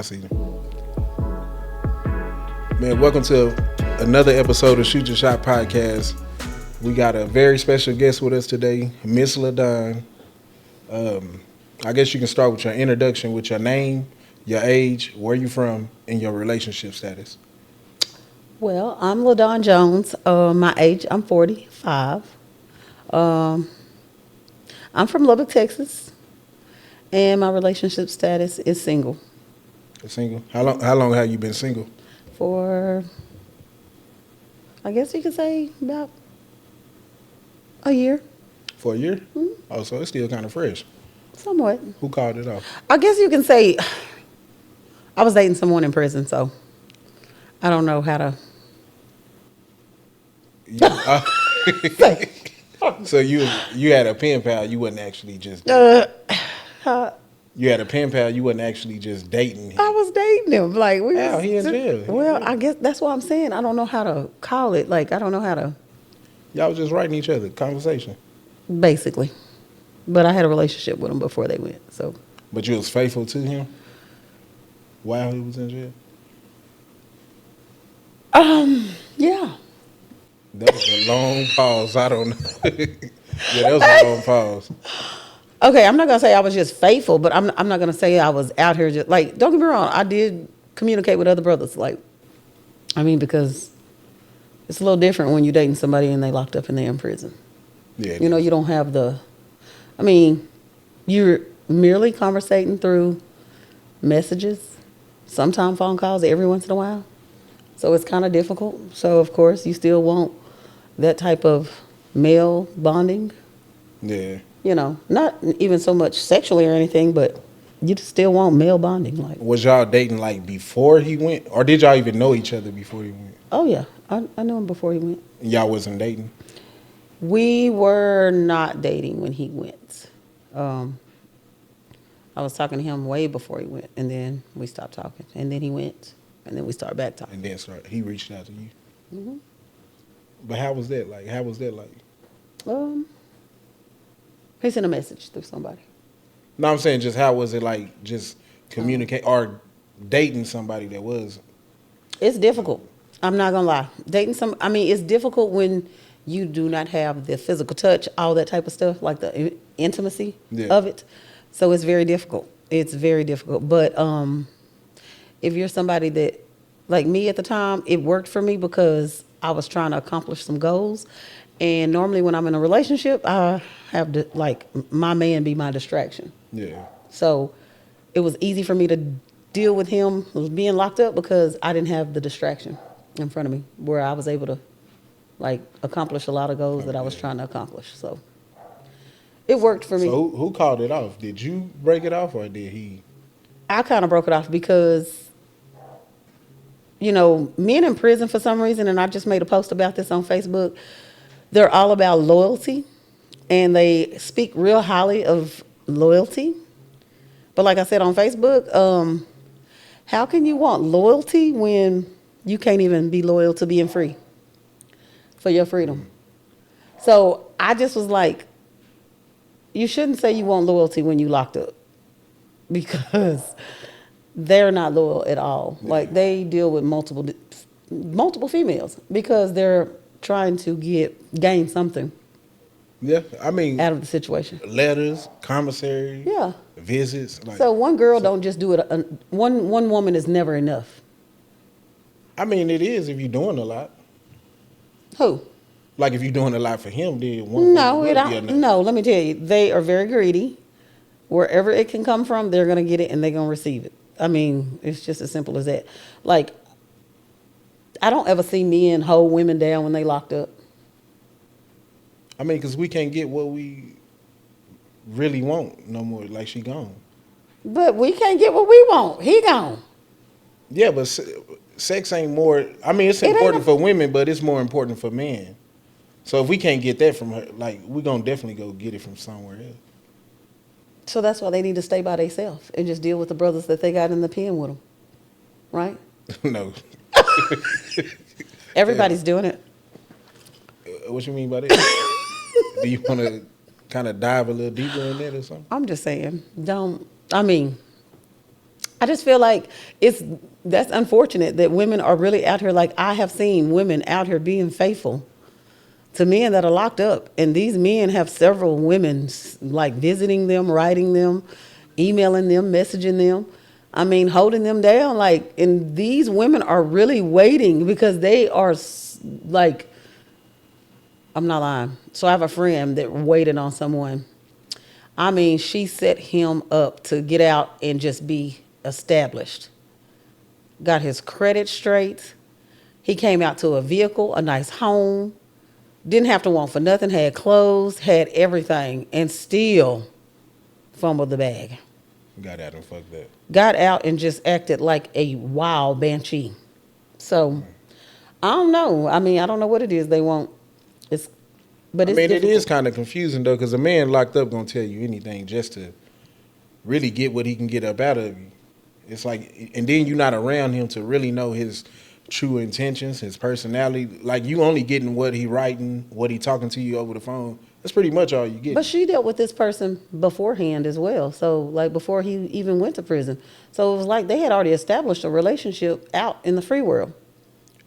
I see. Man, welcome to another episode of Shoot Your Shot Podcast. We got a very special guest with us today, Miss LaDawn. I guess you can start with your introduction with your name, your age, where you from, and your relationship status. Well, I'm LaDawn Jones. My age, I'm 45. I'm from Lubbock, Texas, and my relationship status is single. Single? How long have you been single? For, I guess you could say about a year, For a year? Oh, so it's still kind of fresh. somewhat. Who called it off? I guess you can say I was dating someone in prison, so I don't know how to. Yeah. So you had a pen pal. You wasn't actually just. You had a pen pal. You wasn't actually just dating him. I was dating him. Like we How? was He in just- jail. Well, I guess that's what I'm saying. I don't know how to call it. Like I don't know how to. Y'all was just writing each other conversation. Basically. But I had a relationship with him before they went. So But you was faithful to him while he was in jail. yeah. That was a long pause. I don't know. Yeah, that was a long pause. Okay, I'm not gonna say I was just faithful, but I'm not gonna say I was out here just like don't get me wrong, I did communicate with other brothers. Like because it's a little different when you're dating somebody and they locked up and they're in prison. Yeah, You know, you don't have you're merely conversating through messages, sometimes phone calls every once in a while. So it's kind of difficult. So, of course, you still want that type of male bonding. Yeah. You know, not even so much sexually or anything, but you just still want male bonding. Like, Was y'all dating like before he went, or did y'all even know each other before he went? oh, yeah, I knew him before he went. Y'all wasn't dating. We were not dating when he went. I was talking to him way before he went, and then we stopped talking. And then he went, and then we started back talking. And then he reached out to you. Mm-hmm. But how was that like? He sent a message through somebody. No, I'm saying just how was it like just communicate or dating somebody that was. It's difficult. I'm not gonna lie. It's difficult when you do not have the physical touch, all that type of stuff, like the intimacy of it. So it's very difficult. It's very difficult. But if you're somebody that, like me at the time, it worked for me because I was trying to accomplish some goals. And normally when I'm in a relationship, I have to, like, my man be my distraction. Yeah. So it was easy for me to deal with him being locked up because I didn't have the distraction in front of me where I was able to, like, accomplish a lot of goals that I was trying to accomplish. So it worked for me. So who called it off? Did you break it off or did he? I kind of broke it off because, you know, men in prison for some reason, and I just made a post about this on Facebook, they're all about loyalty, and they speak real highly of loyalty. But like I said on Facebook, how can you want loyalty when you can't even be loyal to being free for your freedom? So I just was like, you shouldn't say you want loyalty when you locked up because they're not loyal at all. Like they deal with multiple females because they're trying to gain something. Yeah, I mean, out of the situation. Letters, commissary, yeah, visits. Like, so one girl don't just do it. One woman is never enough. I mean, it is if you're doing a lot. Who? Like if you're doing a lot for him, then one. No, it don't. No, let me tell you, they are very greedy. Wherever it can come from, they're gonna get it and they're gonna receive it. I mean, it's just as simple as that. Like, I don't ever see men hold women down when they locked up. I mean, because we can't get what we really want no more. Like, she gone. But we can't get what we want. He gone. Yeah, but sex ain't more. I mean, it's important for women, but it's more important for men. So if we can't get that from her, like, we're going to definitely go get it from somewhere else. So that's why they need to stay by themselves and just deal with the brothers that they got in the pen with them. Right? No. Everybody's doing it. What you mean by that? Do you want to kind of dive a little deeper in that or something? I'm just saying, I just feel like that's unfortunate that women are really out here. Like, I have seen women out here being faithful to men that are locked up, and these men have several women like visiting them, writing them, emailing them, messaging them. I mean, holding them down. Like, and these women are really waiting because they are like, I'm not lying. So I have a friend that waited on someone. I mean, she set him up to get out and just be established. Got his credit straight. He came out to a vehicle, a nice home. Didn't have to want for nothing. Had clothes, had everything, and still fumbled the bag. Got out and fucked up. Got out and just acted like a wild banshee. So, I don't know. I mean, I don't know what it is they want. It's difficult. It is kind of confusing though, because a man locked up gonna tell you anything just to really get what he can get up out of you. It's like, and then you're not around him to really know his true intentions, his personality. Like, you only getting what he writing, what he talking to you over the phone. That's pretty much all you get. But she dealt with this person beforehand as well. So, like, before he even went to prison. So it was like they had already established a relationship out in the free world.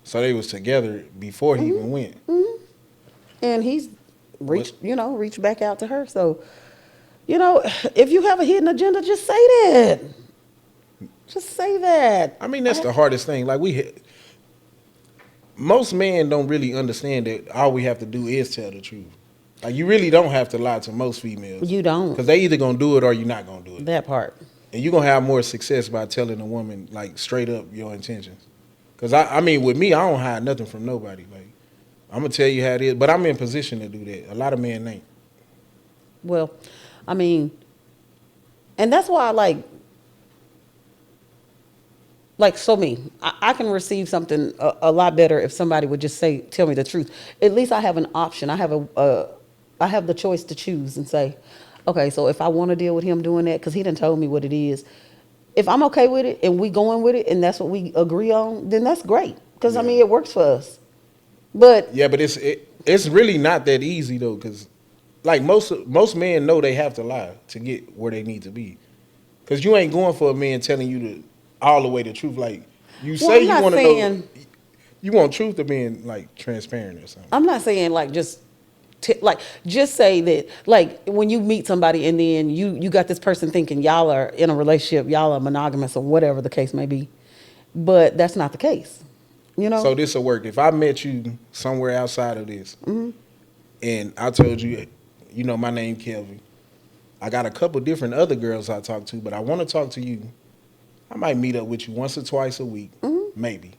So they was together before he even went. Mm-hmm. And he's reached back out to her. So, if you have a hidden agenda, just say that. Just say that. I mean, that's the hardest thing. Like, most men don't really understand that all we have to do is tell the truth. Like, you really don't have to lie to most females. You don't. Because they either going to do it or you're not going to do it. That part. And you're going to have more success by telling a woman, like, straight up your intentions. Because, I mean, with me, I don't hide nothing from nobody. Like, I'm going to tell you how it is. But I'm in position to do that. A lot of men ain't. Well, I mean, and that's why I so me, I can receive something a lot better if somebody would just tell me the truth. At least I have an option. I have the choice to choose and say, okay, so if I want to deal with him doing that, because he done told me what it is, if I'm okay with it and we going with it and that's what we agree on, then that's great. Because, I mean, it works for us. But it's really not that easy, though, because, like, most men know they have to lie to get where they need to be. Because you ain't going for a man telling you all the way the truth. Like, you say you want to know, you want truth to being, like, transparent or something. I'm not saying, like, just say that, like, when you meet somebody and then you got this person thinking y'all are in a relationship, y'all are monogamous or whatever the case may be. But that's not the case. So this will work. If I met you somewhere outside of this, and I told you, my name Kelvin, I got a couple different other girls I talk to, but I want to talk to you. I might meet up with you once or twice a week, maybe.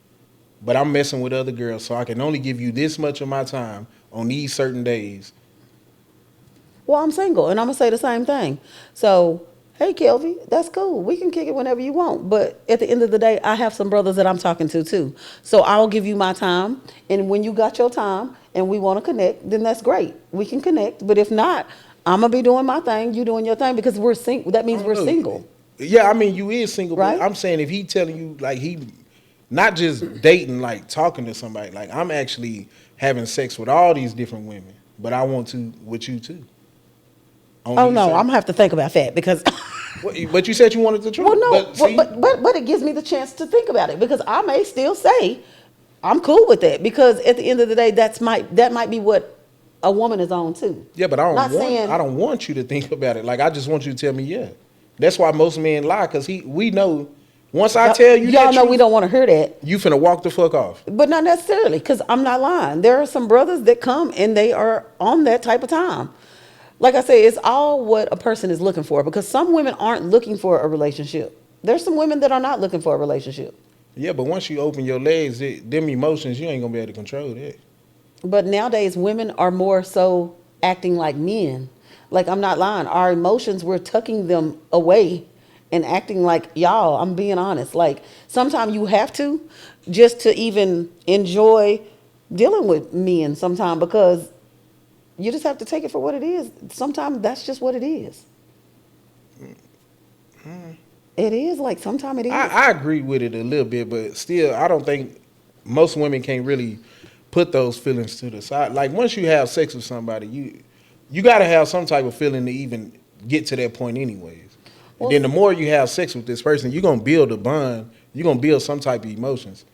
But I'm messing with other girls, so I can only give you this much of my time on these certain days. Well, I'm single, and I'm going to say the same thing. So, hey, Kelvin, that's cool. We can kick it whenever you want. But at the end of the day, I have some brothers that I'm talking to, too. So I'll give you my time. And when you got your time and we want to connect, then that's great. We can connect. But if not, I'm going to be doing my thing, you doing your thing, because we're single. That means we're single. Yeah, I mean, you is single. Right? But I'm saying if he telling you, like, he not just dating, like, talking to somebody. Like, I'm actually having sex with all these different women. But I want to with you, too. Oh, no, I'm going to have to think about that because... But you said you wanted the truth. Well, no, but it gives me the chance to think about it because I may still say I'm cool with that because at the end of the day, that might be what a woman is on too. Yeah, but I don't want you to think about it. Like, I just want you to tell me, yeah. That's why most men lie, because we know once I tell you y'all know we don't want to hear that. You finna walk the fuck off. But not necessarily, because I'm not lying. There are some brothers that come and they are on that type of time. Like I say, it's all what a person is looking for, because some women aren't looking for a relationship. There's some women that are not looking for a relationship. Yeah, but once you open your legs, them emotions, you ain't gonna be able to control that. But nowadays, women are more so acting like men. Like, I'm not lying. Our emotions, we're tucking them away and acting like, y'all, I'm being honest. Like, sometimes you have to, just to even enjoy dealing with men sometimes, because you just have to take it for what it is. Sometimes that's just what it is. It is, like, sometimes it is. I agree with it a little bit, but still, I don't think most women can really put those feelings to the side. Like, once you have sex with somebody, you got to have some type of feeling to even get to that point anyways. And then the more you have sex with this person, you're gonna build a bond. You're gonna build some type of emotions.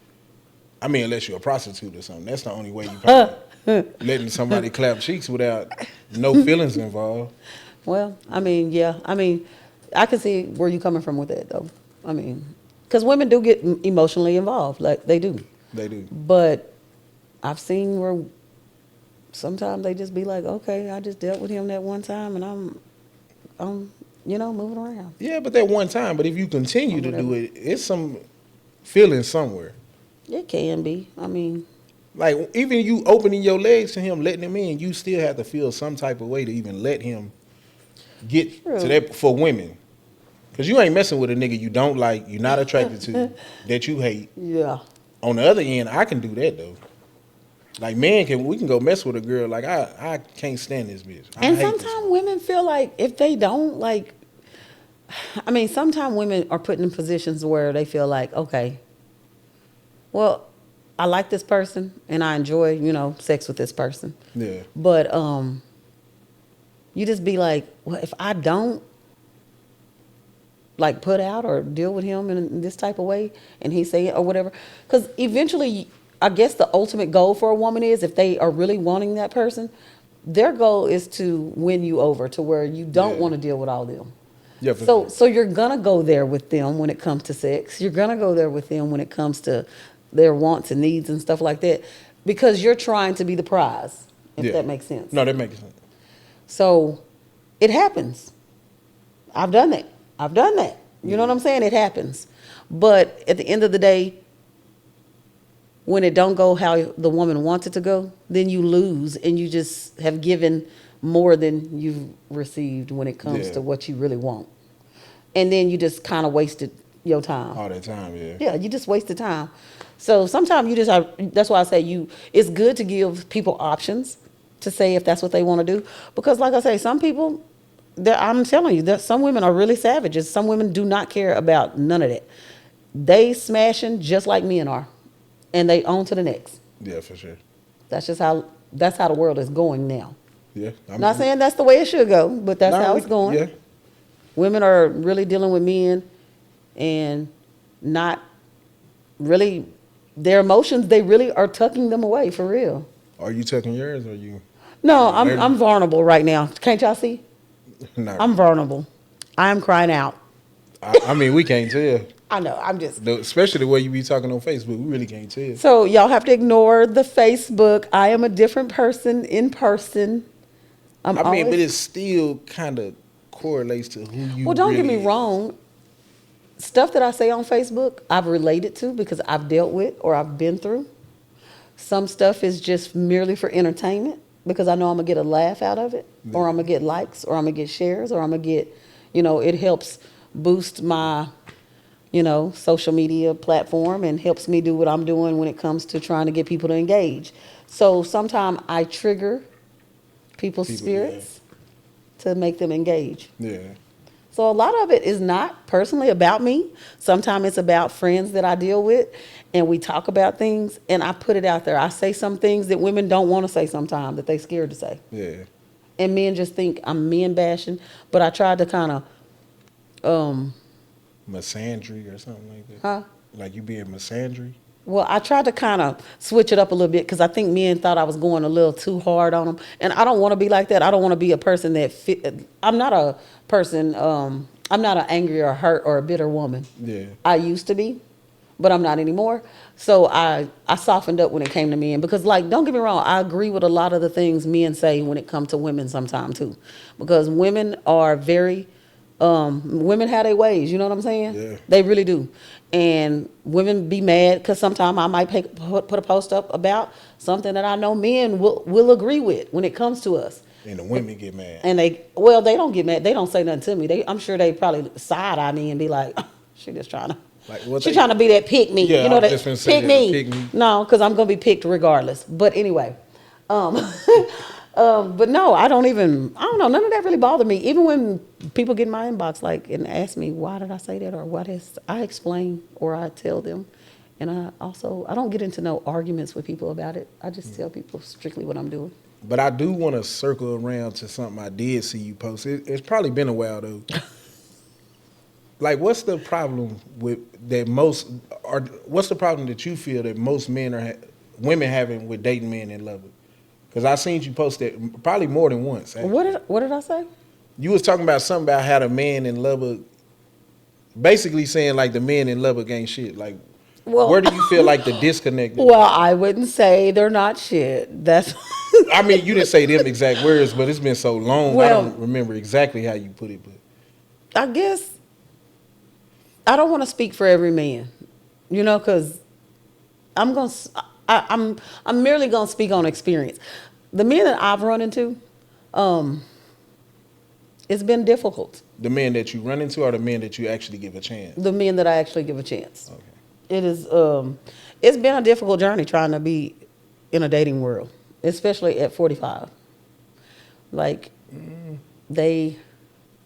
I mean, unless you're a prostitute or something. That's the only way you probably letting somebody clap cheeks without no feelings involved. Well, I mean, yeah. I mean, I can see where you're coming from with that, though. I mean, because women do get emotionally involved, like they do. They do. But I've seen where sometimes they just be like, okay, I just dealt with him that one time, and I'm moving around. Yeah, but that one time. But if you continue to do it, it's some feeling somewhere. It can be. I mean, like even you opening your legs to him, letting him in, you still have to feel some type of way to even let him get to that for women. Because you ain't messing with a nigga you don't like, you're not attracted to, that you hate. Yeah. On the other end, I can do that though. Like we can go mess with a girl. Like I can't stand this bitch. And sometimes women feel like if they don't like, I mean, sometimes women are put in positions where they feel like, okay, well, I like this person and I enjoy, sex with this person. Yeah. But you just be like, well, if I don't like put out or deal with him in this type of way and he say it or whatever, because eventually I guess the ultimate goal for a woman is if they are really wanting that person, their goal is to win you over to where you don't want to deal with all them. Yeah, so you're gonna go there with them when it comes to sex. You're gonna go there with them when it comes to their wants and needs and stuff like that, because you're trying to be the prize. If that makes sense. No, that makes sense. So it happens. I've done that. You know what I'm saying? It happens. But at the end of the day, when it don't go how the woman wants it to go, then you lose and you just have given more than you've received when it comes to what you really want. And then you just kind of wasted your time. All that time, yeah. Yeah, you just wasted time. So sometimes you just that's why I say it's good to give people options to say if that's what they want to do. Because like I say, some people, I'm telling you, that some women are really savages. Some women do not care about none of that. They smashing just like men are. And they on to the next. Yeah, for sure. That's how the world is going now. Yeah. I'm not saying that's the way it should go, but that's how it's going. Yeah. Women are really dealing with men and not really, their emotions, they really are tucking them away for real. Are you tucking yours or you? No, I'm vulnerable right now. Can't y'all see? No. I'm vulnerable. I am crying out. I mean, we can't tell. I know, I'm just. Especially the way you be talking on Facebook, we really can't tell. So y'all have to ignore the Facebook. I am a different person in person. But it still kind of correlates to who you. Well, don't really get me wrong. Stuff that I say on Facebook, I've related to because I've dealt with or I've been through. Some stuff is just merely for entertainment because I know I'm gonna get a laugh out of it, or I'm gonna get likes, or I'm gonna get shares, or I'm gonna get, it helps boost my, social media platform and helps me do what I'm doing when it comes to trying to get people to engage. So sometimes I trigger people's spirits to make them engage. Yeah. So a lot of it is not personally about me. Sometimes it's about friends that I deal with, and we talk about things, and I put it out there. I say some things that women don't want to say sometimes, that they scared to say. Yeah. And men just think I'm men bashing, but I tried to kind of... misandry or something like that? Huh? Like you being misandry? Well, I tried to kind of switch it up a little bit because I think men thought I was going a little too hard on them. And I don't want to be like that. I don't want to be a person that I'm not a person, I'm not an angry or hurt or a bitter woman. Yeah. I used to be, but I'm not anymore. So I softened up when it came to men because, don't get me wrong, I agree with a lot of the things men say when it comes to women sometimes too. Because women are very... women have their ways, you know what I'm saying? Yeah. They really do. And women be mad because sometimes I might put a post up about something that I know men will agree with when it comes to us. And the women get mad. And they don't get mad. They don't say nothing to me. I'm sure they probably side-eye me and be like, she just trying to. Trying to be that pick me. Yeah, you know, I was that just gonna say pick that, me. No, because I'm going to be picked regardless. But anyway. But no, I don't know. None of that really bothered me. Even when people get in my inbox, and ask me, why did I say that? Or I explain or I tell them. And I don't get into no arguments with people about it. I just tell people strictly what I'm doing. But I do want to circle around to something I did see you post. It's probably been a while though. like, what's the problem with that most, or what's the problem that you feel that most men are women having with dating men in Lubbock? Because I seen you post that probably more than once. Actually. What did I say? You was talking about something about how the man in Lubbock, basically saying like the men in Lubbock ain't shit. Like, where do you feel like the disconnect is? Well, I wouldn't say they're not shit. That's. I mean, you didn't say them exact words, but it's been so long. Well, I don't remember exactly how you put it, but I guess I don't want to speak for every man, because I'm merely gonna speak on experience. The men that I've run into, it's been difficult. The men that you run into, or the men that you actually give a chance? The men that I actually give a chance. Okay. It is. It's been a difficult journey trying to be in a dating world, especially at 45. Like, they.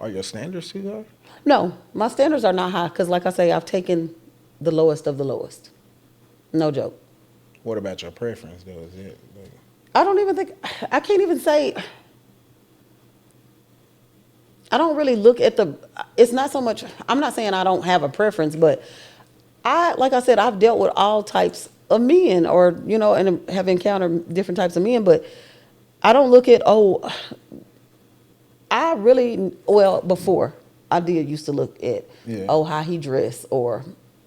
Are your standards too high? No, my standards are not high because, like I say, I've taken the lowest of the lowest. No joke. What about your preference, though? Is it? I don't even think. I can't even say. I don't really look at the. It's not so much. I'm not saying I don't have a preference, but like I said, I've dealt with all types of men, or and have encountered different types of men. But I don't look at I really before I did used to look at how he dressed, or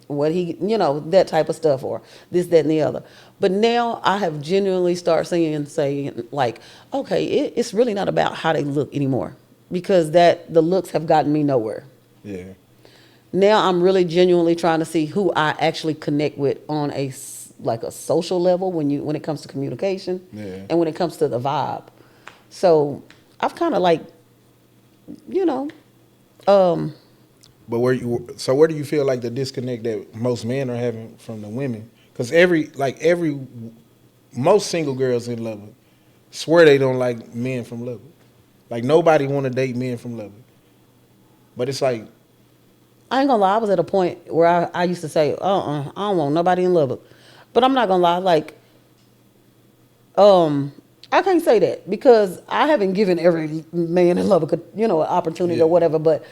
what he that type of stuff, or this, that, and the other. But now I have genuinely started saying like, okay, it's really not about how they look anymore, because the looks have gotten me nowhere. Yeah. Now I'm really genuinely trying to see who I actually connect with on a social level when it comes to communication, and when it comes to the vibe. So I've kind of But where do you feel like the disconnect that most men are having from the women? Because most single girls in Lubbock swear they don't like men from Lubbock. Like, nobody want to date men from Lubbock. But it's like, I ain't gonna lie, I was at a point where I used to say, I don't want nobody in Lubbock. But I'm not gonna lie, like, I can't say that because I haven't given every man in Lubbock an opportunity or whatever. But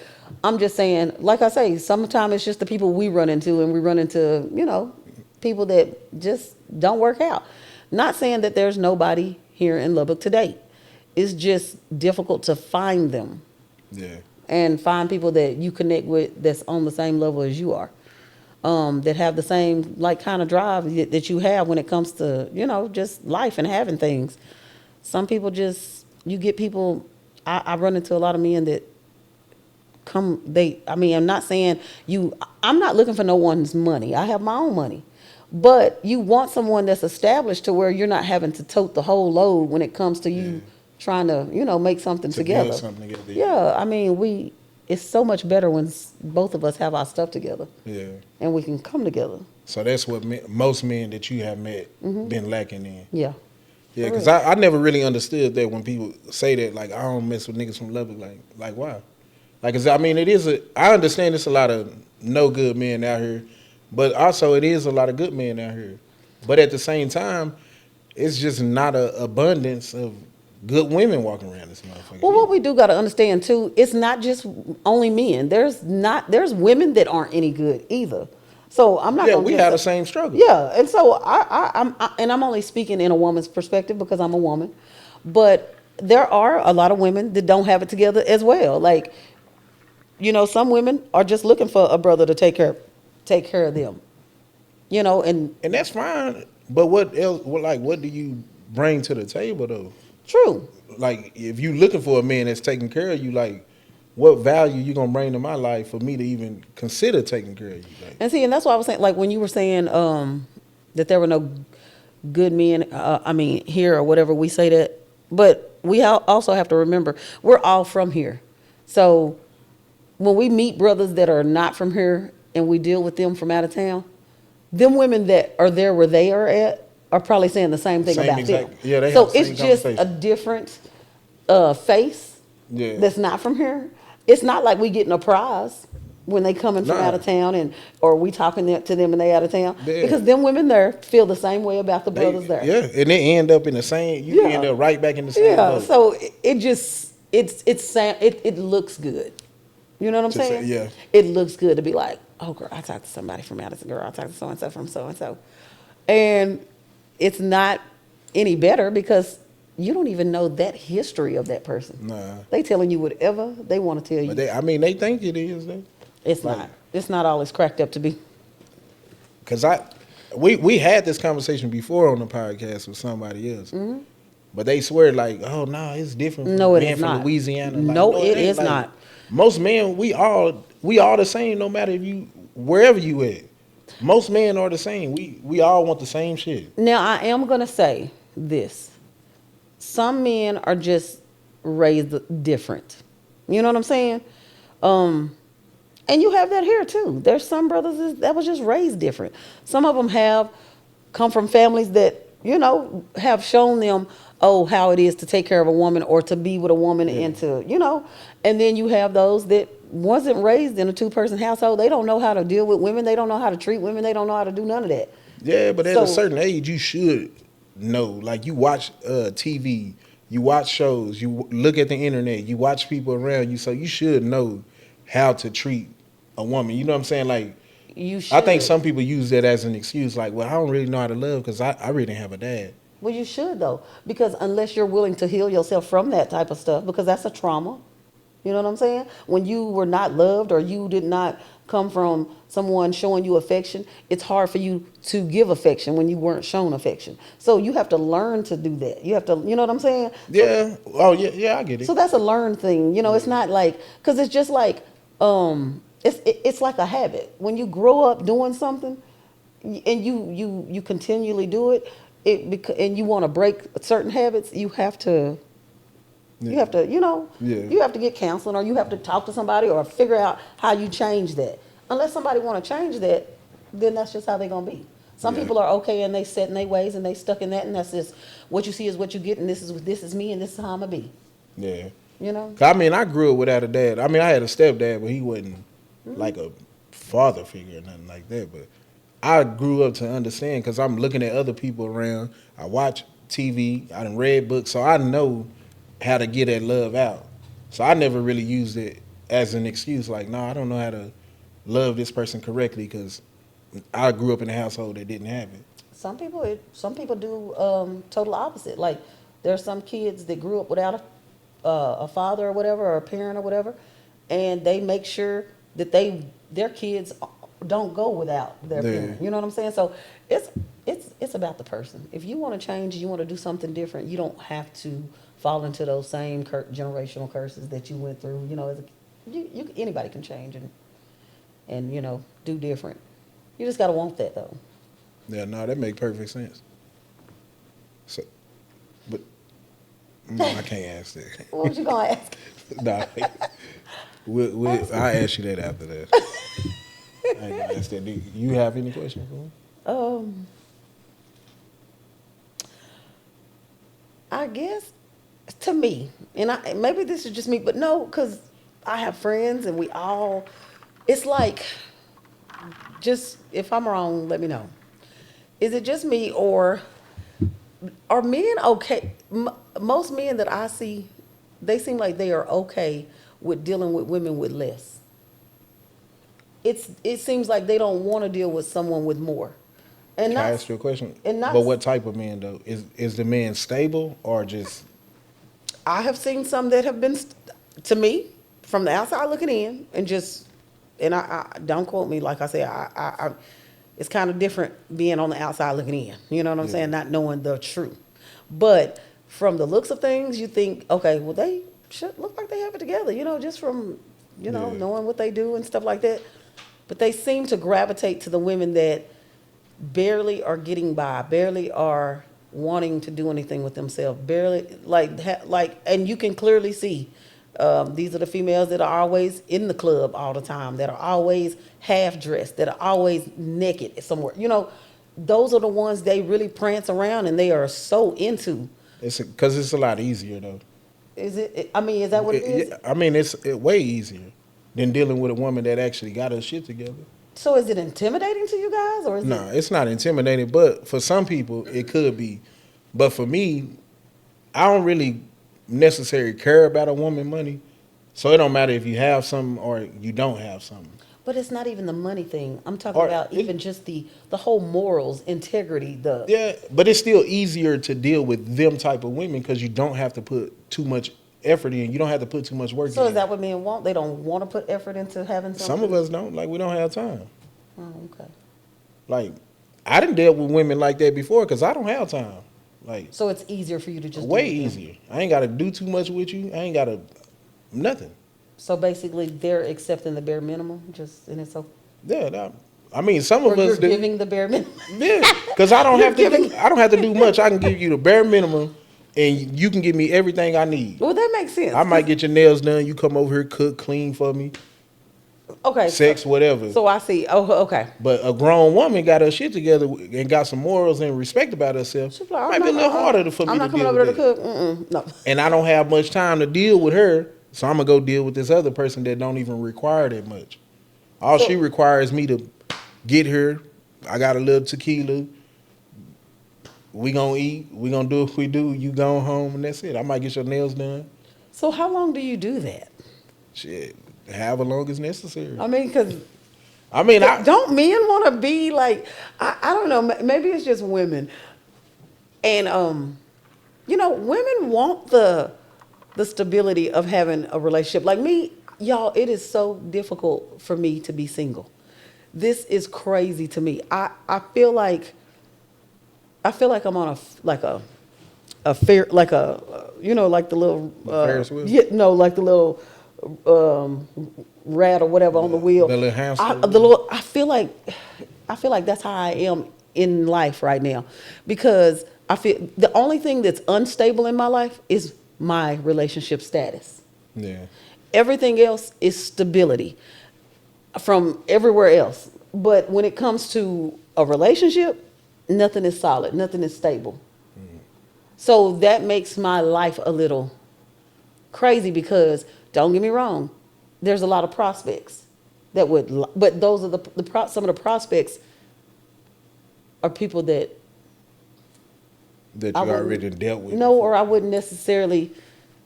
I'm just saying, like I say, sometimes it's just the people we run into, and we run into, people that just don't work out. Not saying that there's nobody here in Lubbock today. It's just difficult to find them. Yeah. And find people that you connect with that's on the same level as you are. That have the same kind of drive that you have when it comes to, just life and having things. Some people you get people, I run into a lot of men that I'm not saying I'm not looking for no one's money. I have my own money. But you want someone that's established to where you're not having to tote the whole load when it comes to you trying to, make something together. Yeah, it's so much better when both of us have our stuff together. Yeah. And we can come together. So that's what most men that you have met been lacking in. Yeah. Yeah, because I never really understood that when people say that, like, I don't mess with niggas from Lubbock, like why? Like, 'cause I understand there's a lot of no good men out here, but also it is a lot of good men out here. But at the same time, it's just not an abundance of good women walking around this motherfucker. Well, what we do got to understand too, it's not just only men. There's women that aren't any good either. So I'm not. Yeah, we have the same struggle. Yeah, and so I'm only speaking in a woman's perspective because I'm a woman, but there are a lot of women that don't have it together as well. Like, some women are just looking for a brother to take care of them. And that's fine. But what else? What do you bring to the table though? True. Like, if you looking for a man that's taking care of you, like, what value you gonna bring to my life for me to even consider taking care of you? Like, and that's why I was saying, like, when you were saying that there were no good men, here or whatever, we say that, but we also have to remember we're all from here. So when we meet brothers that are not from here and we deal with them from out of town, them women that are there where they are at are probably saying the same thing about them. Yeah, they so have the same it's just a different face that's not from here. It's not like we getting a prize when they coming from out of town or we talking to them and they out of town. Yeah. Because them women there feel the same way about the brothers there. Yeah, and they end up in the same. You end up right back in the same. Yeah, boat. So it looks good. You know what I'm To say- saying? yeah. It looks good to be like, oh, girl, I talked to somebody from Madison. Girl, I talked to so-and-so from so-and-so. And it's not any better because you don't even know that history of that person. Nah. They telling you whatever they want to tell you. But they think it is. It's like- not. It's not all it's cracked up to be. Because we had this conversation before on the podcast with somebody else. Mm-hmm. But they swear like, oh, no, it's different from No, it man is from not. Louisiana. No, Like, it ain't. is Like, not. Most men, we all the same no matter if you, wherever you at. Most men are the same. We all want the same shit. Now, I am going to say this. Some men are just raised different. You know what I'm saying? And you have that here too. There's some brothers that was just raised different. Some of them have come from families that, you know, have shown them, oh, how it is to take care of a woman or to be with a woman and to, you know. And then you have those that wasn't raised in a two-person household. They don't know how to deal with women. They don't know how to treat women. They don't know how to do none of that. Yeah, but at So- a certain age, you should know. Like, you watch TV, you watch shows, you look at the internet, you watch people around you, so you should know how to treat a woman. You know what I'm saying? Like, You should. I think some people use that as an excuse. Like, well, I don't really know how to love because I really didn't have a dad. Well, you should though, because unless you're willing to heal yourself from that type of stuff, because that's a trauma. You know what I'm saying? When you were not loved or you did not come from someone showing you affection, it's hard for you to give affection when you weren't shown affection. So you have to learn to do that. You have to, you know what I'm saying? Yeah. Oh, yeah, I get it. So that's a learned thing. You know, it's not like, because it's just like, it's like a habit. When you grow up doing something and you continually do it, and you want to break certain habits, you have to, you have to, you know, you have to get counseling or you have to talk to somebody or figure out how you change that. Unless somebody want to change that, then that's just how they're going to be. Some people are okay and they set in their ways and they stuck in that, and that's just what you see is what you get, and this is me and this is how I'm going to be. Yeah. You know? I mean, I grew up without a dad. I mean, I had a stepdad, but he wasn't like a father figure or nothing like that. But I grew up to understand because I'm looking at other people around. I watch TV. I done read books, so I know how to get that love out. So I never really used it as an excuse. Like, no, I don't know how to love this person correctly because I grew up in a household that didn't have it. Some people do total opposite. Like there are some kids that grew up without a father or whatever, or a parent or whatever, and they make sure that their kids don't go without their parent. You know what I'm saying? So it's about the person. If you want to change, you want to do something different, you don't have to fall into those same generational curses that you went through. You know, anybody can change and you know, do different. You just gotta want that though. Yeah, no, that make perfect sense. So, but no, I can't ask that. What was you gonna ask? Nah, I'll ask you that after that. I ain't gonna ask that. Do you have any questions for me? I guess to me, and maybe this is just me, but no, because I have friends and it's like, just if I'm wrong, let me know. Is it just me or are men okay? Most men that I see, they seem like they are okay with dealing with women with less. It seems like they don't want to deal with someone with more. And Can I ask you a question? And not, but what type of man though? Is the man stable or just? I have seen some that have been, to me, from the outside looking in, and I don't quote me, like I say, I it's kind of different being on the outside looking in. You know what I'm saying? Not knowing the truth. But from the looks of things, you think, okay, well, they should look like they have it together, you know, just from, you know, knowing what they do and stuff like that. But they seem to gravitate to the women that barely are getting by, barely are wanting to do anything with themselves, barely, like, and you can clearly see these are the females that are always in the club all the time, that are always half dressed, that are always naked somewhere. You know, those are the ones they really prance around and they are so into. It's because it's a lot easier though. Is it? I mean, is that what it is? I mean, it's way easier than dealing with a woman that actually got her shit together. So is it intimidating to you guys, or is No, it's not intimidating, but for some people it could be. But for me, I don't really necessarily care about a woman money. So it don't matter if you have something or you don't have something. But it's not even the money thing. I'm talking Or about even just the whole morals, integrity, the Yeah, but it's still easier to deal with them type of women because you don't have to put too much effort in. You don't have to put too much work So in. is that what men want? They don't want to put effort into having something? Some of us don't. Like, we don't have time. Oh, okay. Like, I didn't deal with women like that before because I don't have time. Like, So it's easier for you to just way do it then. easier. I ain't got to do too much with you. I ain't got to nothing. So basically, they're accepting the bare minimum, just and it's okay. Yeah, I mean, some Or of us you're do. giving the bare minimum. Yeah, because I don't You're have to. giving- I don't have to do much. I can give you the bare minimum, and you can give me everything I need. Well, that makes sense. I might get your nails done. You come over here, cook, clean for me, Okay. sex, whatever. So I see. Oh, okay. But a grown woman got her shit together and got some morals and respect about herself. She's like, Might be a little harder for me I'm to not coming deal over there with to that. cook. No. And I don't have much time to deal with her, so I'm gonna go deal with this other person that don't even require that much. All So- she requires me to get her. I got a little tequila. We gonna eat. We gonna do what we do. You go home and that's it. I might get your nails done. So how long do you do that? Shit, however long as necessary. I mean, because I mean, don't men want to be like? I don't know. Maybe it's just women, and women want the stability of having a relationship. Like me, y'all, it is so difficult for me to be single. This is crazy to me. I feel like I'm on a fair, like like the little Ferris wheel? yeah, no, like the little rat or whatever on the wheel. The little hamster. I feel like that's how I am in life right now, because I feel the only thing that's unstable in my life is my relationship status. Yeah. Everything else is stability from everywhere else. But when it comes to a relationship, nothing is solid, nothing is stable. So that makes my life a little crazy, because don't get me wrong, there's a lot of prospects that would, but those are some of the prospects are people that That I you wouldn't- already dealt with. no, or I wouldn't necessarily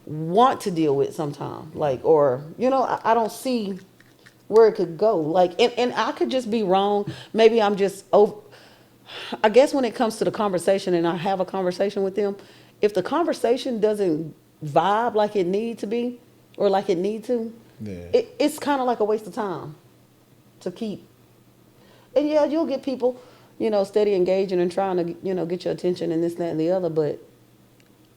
want to deal with sometime. Like, or, I don't see where it could go. Like, and I could just be wrong. Maybe I'm just over. I guess when it comes to the conversation and I have a conversation with them, if the conversation doesn't vibe like it need to be or like it need to, Yeah. it's kind of like a waste of time to keep. And yeah, you'll get people, steady engaging and trying to, get your attention and this, that, and the other, but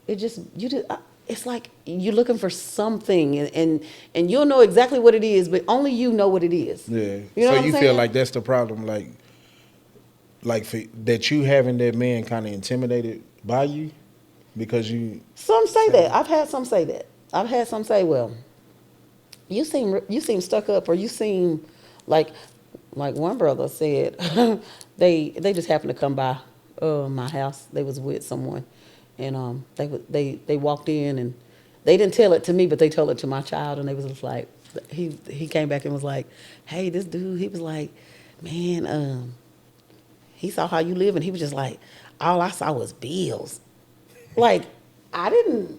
it's like you're looking for something, and you'll know exactly what it is, but only you know what it is. Yeah. You know So what I'm you feel saying? like that's the problem, like that you having that man kind of intimidated by you because you. Some say that. I've had some say that. I've had some say, well, you seem stuck up, or you seem like one brother said, they just happened to come by my house. They was with someone, and they walked in, and they didn't tell it to me, but they told it to my child, and they was just like, he came back and was like, hey, this dude, he was like, man, he saw how you live, and he was just like, all I saw was bills. Like, I didn't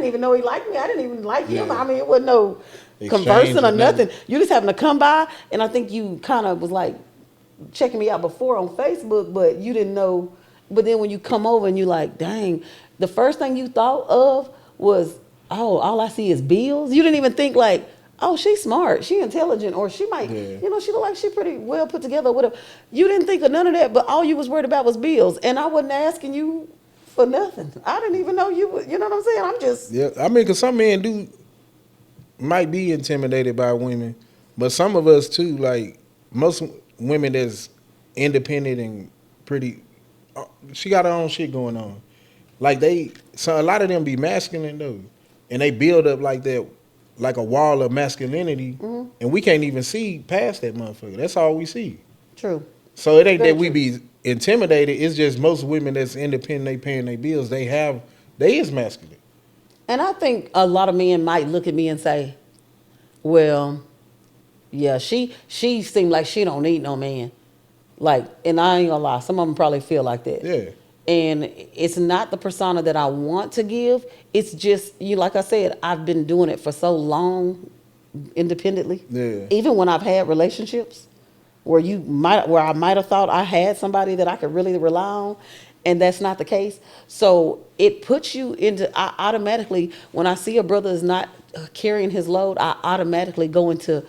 even know he liked me. I didn't even like him. Yeah. I mean, it wasn't no Exchange conversing or or nothing. nothing. You just happened to come by, and I think you kind of was like checking me out before on Facebook, but you didn't know. But then when you come over and you like, dang, the first thing you thought of was, oh, all I see is bills. You didn't even think like, oh, she's smart, she intelligent, or she might, Yeah. she look like she pretty well put together, whatever. You didn't think of none of that, but all you was worried about was bills, and I wasn't asking you for nothing. I didn't even know you. You know what I'm saying? I'm just. Yeah, I mean, because some men might be intimidated by women, but some of us too. Like most women that's independent and pretty, she got her own shit going on. Like so a lot of them be masculine though, and they build up like that, like a wall of masculinity, and we can't even see past that motherfucker. That's all we see. True. So it ain't Very that we true. be intimidated. It's just most women that's independent, they paying their bills. They is masculine. And I think a lot of men might look at me and say, well, yeah, she seemed like she don't need no man. Like, and I ain't gonna lie, some of them probably feel like that. Yeah. And it's not the persona that I want to give. It's just, like I said, I've been doing it for so long independently. Yeah. Even when I've had relationships where I might have thought I had somebody that I could really rely on, and that's not the case. So it puts you I automatically, when I see a brother is not carrying his load, I automatically go into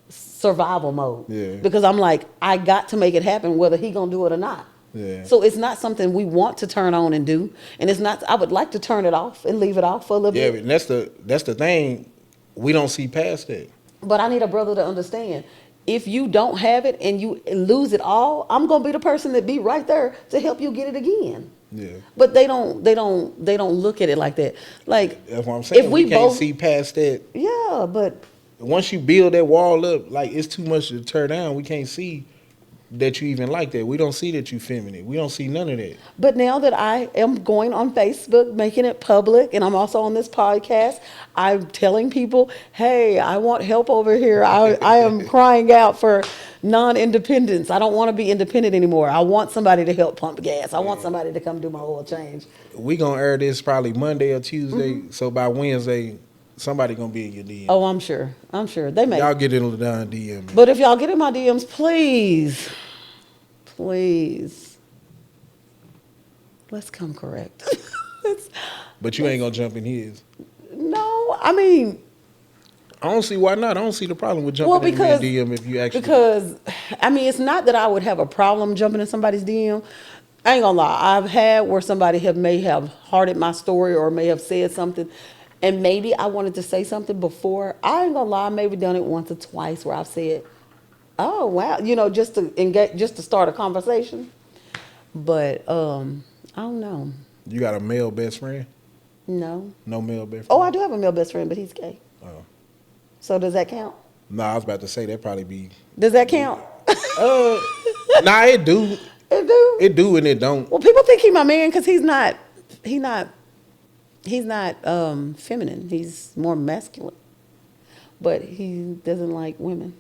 survival mode. Yeah. Because I'm like, I got to make it happen whether he gonna do it or not. Yeah. So it's not something we want to turn on and do, and it's not. I would like to turn it off and leave it off for a little Yeah, bit. but that's the thing. We don't see past that. But I need a brother to understand. If you don't have it and you lose it all, I'm gonna be the person that be right there to help you get it again. Yeah. But they don't look at it like that. Like, That's what I'm saying. if we can't see past that. Yeah, but Once you build that wall up, like, it's too much to tear down. We can't see that you even like that. We don't see that you feminine. We don't see none of that. But now that I am going on Facebook, making it public, and I'm also on this podcast, I'm telling people, hey, I want help over here. I am crying out for non-independence. I don't want to be independent anymore. I want somebody to help pump gas. I want somebody to come do my oil change. We gonna air this probably Monday or Tuesday. So by Wednesday, somebody gonna be in your DM. Oh, I'm sure. They may. Y'all get in LaDawn DM. But if y'all get in my DMs, please, let's come correct. But you ain't gonna jump in his. No, I mean, I don't see why not. I don't see the problem with jumping in a DM if you actually. Because, I mean, it's not that I would have a problem jumping in somebody's DM. I ain't gonna lie. I've had where somebody may have hearted my story or may have said something, and maybe I wanted to say something before. I ain't gonna lie. I maybe done it once or twice where I've said, "Oh wow," just to engage, just to start a conversation. But I don't know. You got a male best friend? No. No male best friend? Oh, I do have a male best friend, but he's gay. Oh. So does that count? Nah, I was about to say that probably be. Does that count? Nah, it do. It do. It do and it don't. Well, people think he's my man because he's not feminine. He's more masculine. But he doesn't like women.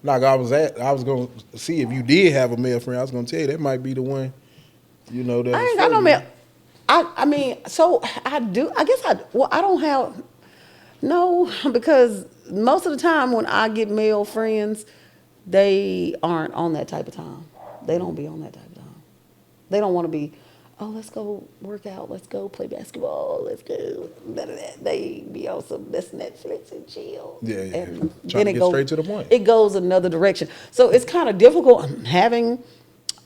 Like I was gonna see if you did have a male friend. I was gonna tell you that might be the one. That I ain't got no male. I mean, so I do. I guess I don't have. No, because most of the time when I get male friends, they aren't on that type of time. They don't be on that type of time. They don't want to be, oh, let's go work out. Let's go play basketball. Let's go. They be on some that's Netflix and chill. Yeah. And Trying then to get straight to the point. It goes another direction. So it's kind of difficult having.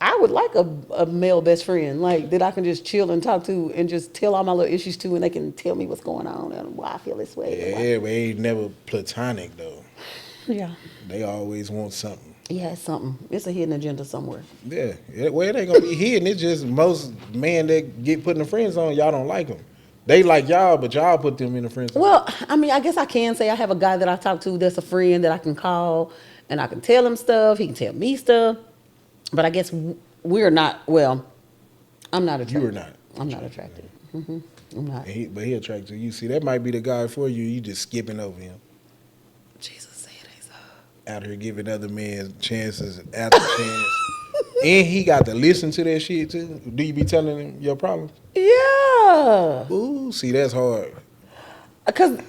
I would like a male best friend, like that I can just chill and talk to and just tell all my little issues to, and they can tell me what's going on and why I feel this way. Yeah, but ain't never platonic though. Yeah. They always want something. Yeah, it's something. It's a hidden agenda somewhere. Yeah. Well, it ain't gonna be hidden. It's just most men that get put in the friend zone, y'all don't like them. They like y'all, but y'all put them in the friend zone. Well, I mean, I guess I can say I have a guy that I talk to that's a friend that I can call and I can tell him stuff. He can tell me stuff. But I guess we're not, well, I'm not attracted. You are not. I'm not attracted. Mm-hmm. I'm not. But he attracted to you. See, that might be the guy for you. You just skipping over him. Jesus said it ain't so. Out here giving other men chances after chance. And he got to listen to that shit too. Do you be telling him your problems? Yeah. Ooh, see, that's hard. Because,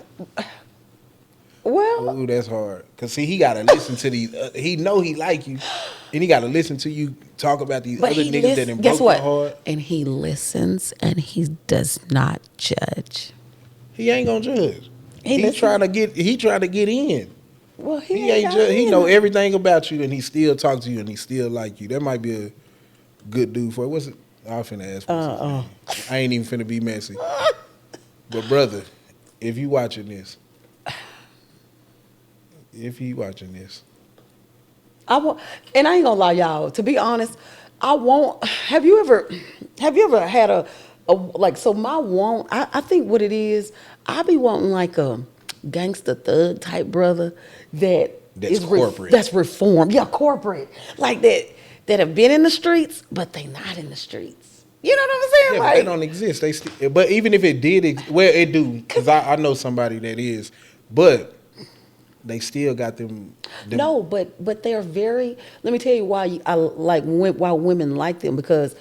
well. Ooh, that's hard. Because, see, he got to listen to these. He know he like you. And he got to listen to you talk about these other niggas that done broke your heart. And he listens and he does not judge. He ain't going to judge. He trying to get in. Well, he know everything about you and he still talk to you and he still like you. That might be a good dude for it. What's it? I'm finna ask you. I ain't even finna be messy. But brother, if you watching this, I won't, and I ain't gonna lie, y'all. To be honest, I won't. Have you ever had a like? So my want, I think what it is, I be wanting like a gangster thug type brother that's corporate. That's reformed. Yeah, corporate. Like that have been in the streets, but they not in the streets. You know what I'm saying? Yeah, like, but they don't exist. But even if it did, it do. Because I know somebody that is, but they still got them. No, but they're very. Let me tell you why why women like them, because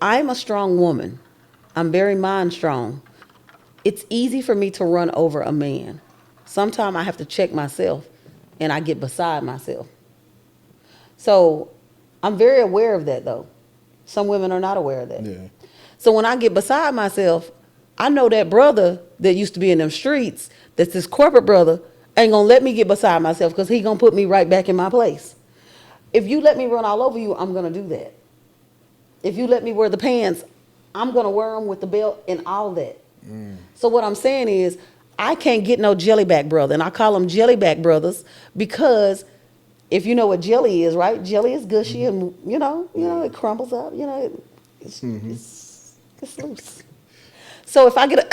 I'm a strong woman. I'm very mind strong. It's easy for me to run over a man. Sometimes I have to check myself and I get beside myself. So I'm very aware of that though. Some women are not aware of that. Yeah. So when I get beside myself, I know that brother that used to be in them streets, that's this corporate brother, ain't gonna let me get beside myself because he gonna put me right back in my place. If you let me run all over you, I'm gonna do that. If you let me wear the pants, I'm gonna wear them with the belt and all that. So what I'm saying is, I can't get no jellyback brother, and I call them jellyback brothers because if you know what jelly is, right? Jelly is gushy and you know, it crumbles up. You know, it's loose. So if I get a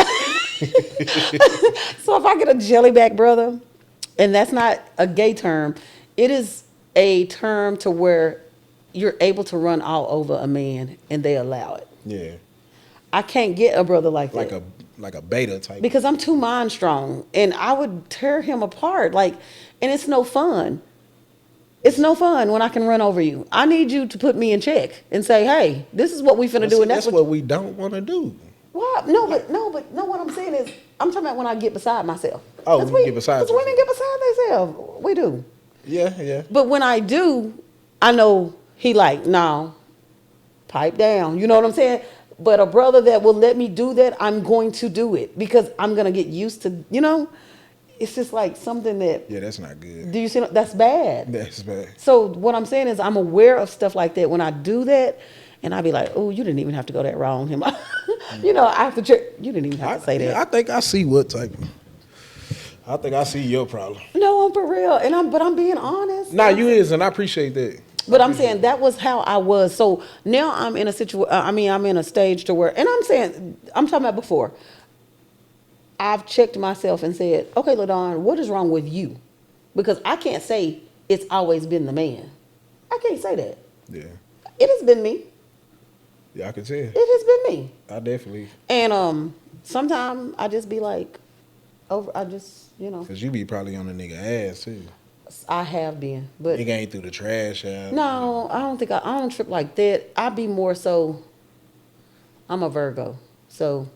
jellyback brother, and that's not a gay term, it is a term to where you're able to run all over a man and they allow it. Yeah. I can't get a brother like that. Like a beta type. Because I'm too mind strong and I would tear him apart. And it's no fun. It's no fun when I can run over you. I need you to put me in check and say, hey, this is what we finna do. And that's what we don't want to do. What? What I'm saying is, I'm talking about when I get beside myself. Oh, when you get beside yourself. Because women get beside themselves. We do. Yeah. But when I do, I know he like, no, pipe down. You know what I'm saying? But a brother that will let me do that, I'm going to do it because I'm going to get used to, it's just like something that. Yeah, that's not good. Do you see? That's bad. That's bad. So what I'm saying is I'm aware of stuff like that when I do that. And I'd be like, oh, you didn't even have to go that wrong. Him. I have to check. You didn't even have to say that. I think I see what type of. I think I see your problem. No, I'm for real. But I'm being honest. Nah, you is, and I appreciate that. But I'm saying that was how I was. So now I'm in a situation, I'm in a stage to where, and I'm talking about before. I've checked myself and said, okay, LaDawn, what is wrong with you? Because I can't say it's always been the man. I can't say that. Yeah. It has been me. Yeah, I can tell. It has been me. I definitely. And sometimes I just be like, Because you be probably on a nigga ass too. I have been, but nigga ain't through the trash out. No, I don't trip like that. I be more so. I'm a Virgo, so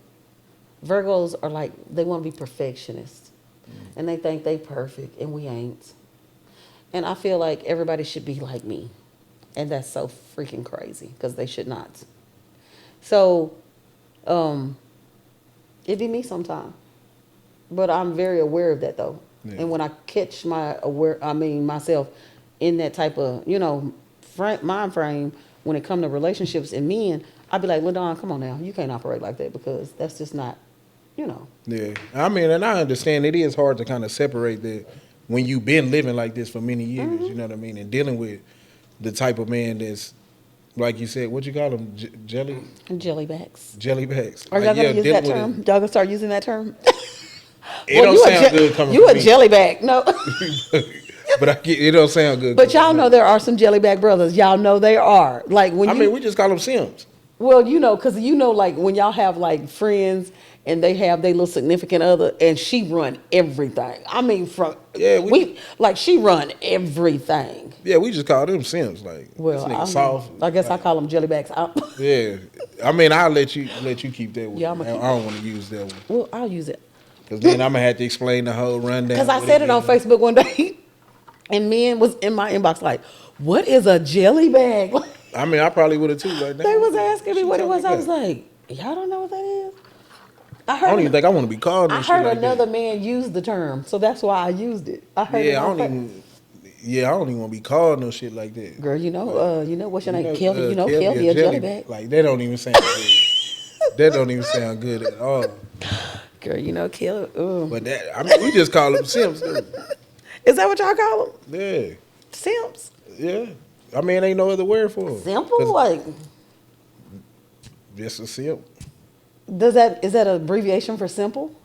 Virgos are like they want to be perfectionists, and they think they perfect, and we ain't. And I feel like everybody should be like me, and that's so freaking crazy because they should not. So, it be me sometime, but I'm very aware of that though. Yeah. And when I catch myself in that type of, mind frame when it comes to relationships and men, I'd be like, LaDawn, come on now. You can't operate like that because that's just not, Yeah. I mean, and I understand it is hard to kind of separate that when you've been living like this for many years, you know what I mean? And dealing with the type of man that's, like you said, what you call them? Jellybacks. Jellybacks. Are y'all going to use that term? Y'all going to start using that term? It don't sound good coming from me. You a jellyback, no. But it don't sound good. But y'all know there are some jellyback brothers. Y'all know they are. We just call them Sims. Well, because like when y'all have like friends and they have their little significant other and she run everything. I mean, she run everything. Yeah, we just call them Sims. Soft. I guess I call them jellybacks. Yeah, I mean, I'll let you keep that one. Yeah, I don't want to use that one. Well, I'll use it. Because then I'm going to have to explain the whole rundown. Because I said it on Facebook one day, and men was in my inbox like, what is a jelly bag? I mean, I probably would have too. Like, they was asking me what it was. I was like, y'all don't know what that is? I don't even think I want to be called that. I heard another man use the term, so that's why I used it. I don't even want to be called no shit like that. Girl, what's your name? Kelvin, Kelvin a jelly bag. Like, that don't even sound good. That don't even sound good at all. Girl, Kelvin. But we just call them Sims, dude. Is that what y'all call them? Yeah. Simps? Yeah. I mean, ain't no other word for them. Simple? Just a simp. Is that an abbreviation for simple?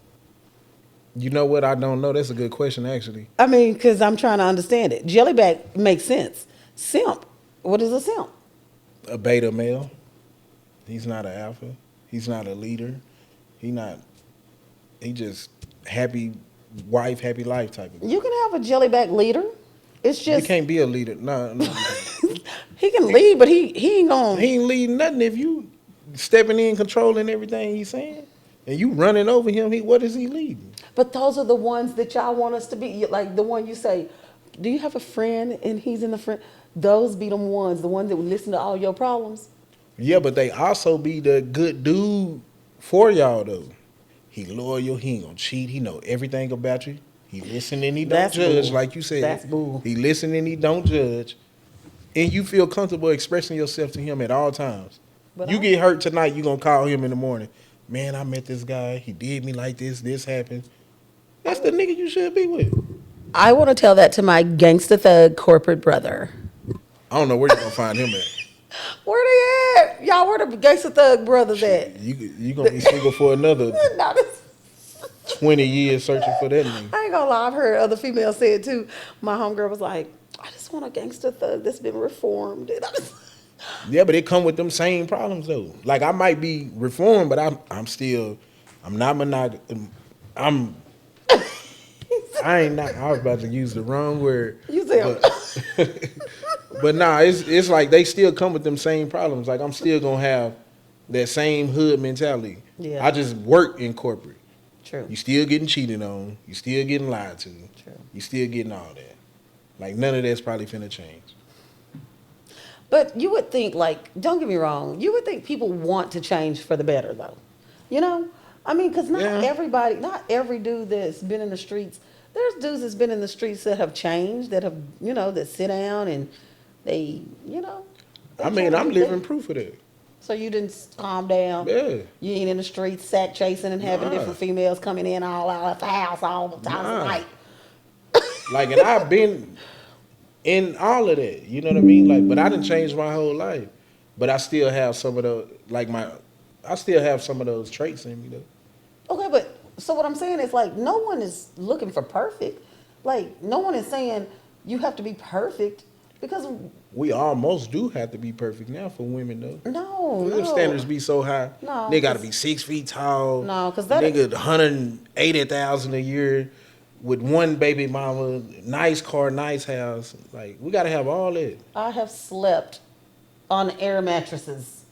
You know what? I don't know. That's a good question, actually. I mean, because I'm trying to understand it. Jellyback makes sense. Simp. What is a simp? A beta male. He's not an alpha. He's not a leader. He just happy wife, happy life type of guy. You can have a jellyback leader. It's just... You can't be a leader. No. He can lead, but he ain't gonna... He ain't leading nothing if you stepping in, controlling everything he's saying, and you running over him. What is he leading? But those are the ones that y'all want us to be. Like the one you say, do you have a friend and he's in the friend? Those be the ones that would listen to all your problems. Yeah, but they also be the good dude for y'all though. He loyal. He ain't gonna cheat. He know everything about you. He listen and he don't judge, bull. like you said. That's bull. He listen and he don't judge, and you feel comfortable expressing yourself to him at all times. But you get hurt tonight, you gonna call him in the morning. Man, I met this guy. He did me like this. This happened. That's the nigga you should be with. I want to tell that to my gangsta thug corporate brother. I don't know where you gonna find him at. Where they at? Y'all, where the gangsta thug brothers at? You gonna be single for another 20 years searching for that nigga. I ain't gonna lie, I've heard other females say it too. My homegirl was like, I just want a gangster thug that's been reformed. And Yeah, but it come with them same problems though. Like I might be reformed, but I'm not monogamous. I was about to use the wrong word. You say but nah, it's like they still come with them same problems. Like I'm still gonna have that same hood mentality. Yeah. I just work in corporate. True. You still getting cheated on. You still getting lied to. True. You still getting all that. Like none of that's probably finna change. But you would think, like, don't get me wrong, you would think people want to change for the better, though. You know? I mean, because not every dude that's been in the streets, there's dudes that's been in the streets that have changed, that have, that sit down and they, I mean, I'm living proof of that. So you didn't calm down? Yeah. You ain't in the streets sack chasing and having different females coming in all out at the house all the time of night. Like, and I've been in all of that, you know what I mean? Like, but I didn't change my whole life. But I still have some of the, I still have some of those traits in me, though. Okay, but, so what I'm saying is, like, no one is looking for perfect. Like, no one is saying you have to be perfect, because we almost do have to be perfect now for women, though. No. Them standards be so high. No. They got to be 6 feet tall. No, because that nigga, $180,000 a year with one baby mama, nice car, nice house. Like, we got to have all that. I have slept on air mattresses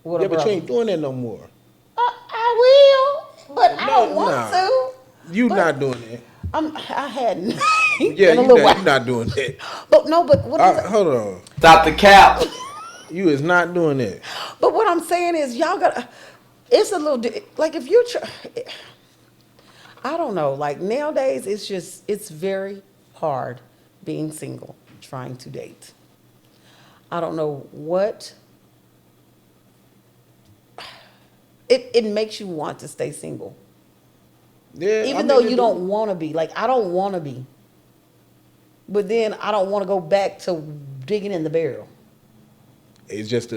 with a but brother. you ain't doing that no more. I will, but I don't want to. You not doing that. I hadn't. Yeah, you're not doing that. But what hold on. Stop the cap. You is not doing that. But what I'm saying is, y'all got. It's a little like if you. I don't know. Like nowadays, it's very hard being single, trying to date. I don't know what. It makes you want to stay single. Yeah. Even though you don't want to be. Like, I don't want to be. But then I don't want to go back to digging in the barrel. It's just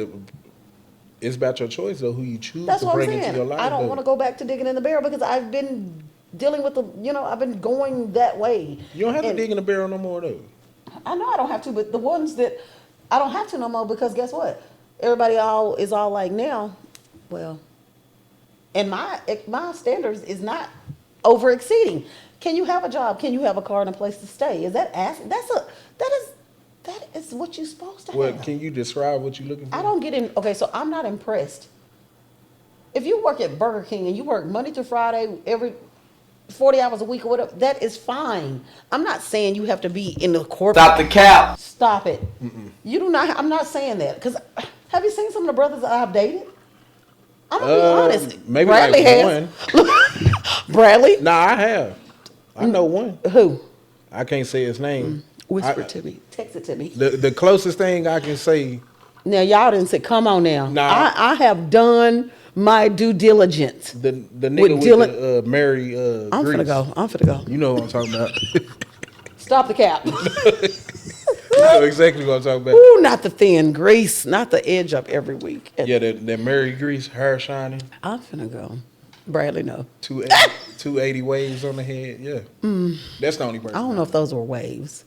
it's about your choice, though, who you choose That's to what bring I'm saying. into your life. I don't want to go back to digging in the barrel because I've been dealing with I've been going that way. You don't have to dig in the barrel no more, though. I know I don't have to, but the ones that I don't have to no more, because guess what? Everybody is all like now, well, and my standards is not over exceeding. Can you have a job? Can you have a car and a place to stay? Is that that is what you're supposed to have. Well, can you describe what you're looking for? I don't get in. Okay, so I'm not impressed. If you work at Burger King and you work Monday through Friday, every 40 hours a week or whatever, that is fine. I'm not saying you have to be in the corporate. Stop the cap. Stop it. You do not. I'm not saying that, because have you seen some of the brothers that I've dated? I'm gonna be honest. Maybe Bradley like has. one. Bradley? Nah, I have. I know one. Who? I can't say his name. Whisper to me. Text it to me. The closest thing I can say. Now y'all didn't say. Come on now. Nah. I have done my due diligence. The nigga with the Mary I'm Grease. finna go. You know what I'm talking about. Stop the cap. You know exactly what I'm talking about. Ooh, not the thin grease, not the edge up every week. Yeah, that Mary Grease, hair shining. I'm finna go. Bradley, no. 280 waves on the head. Yeah. That's the only person. I don't know if those were waves.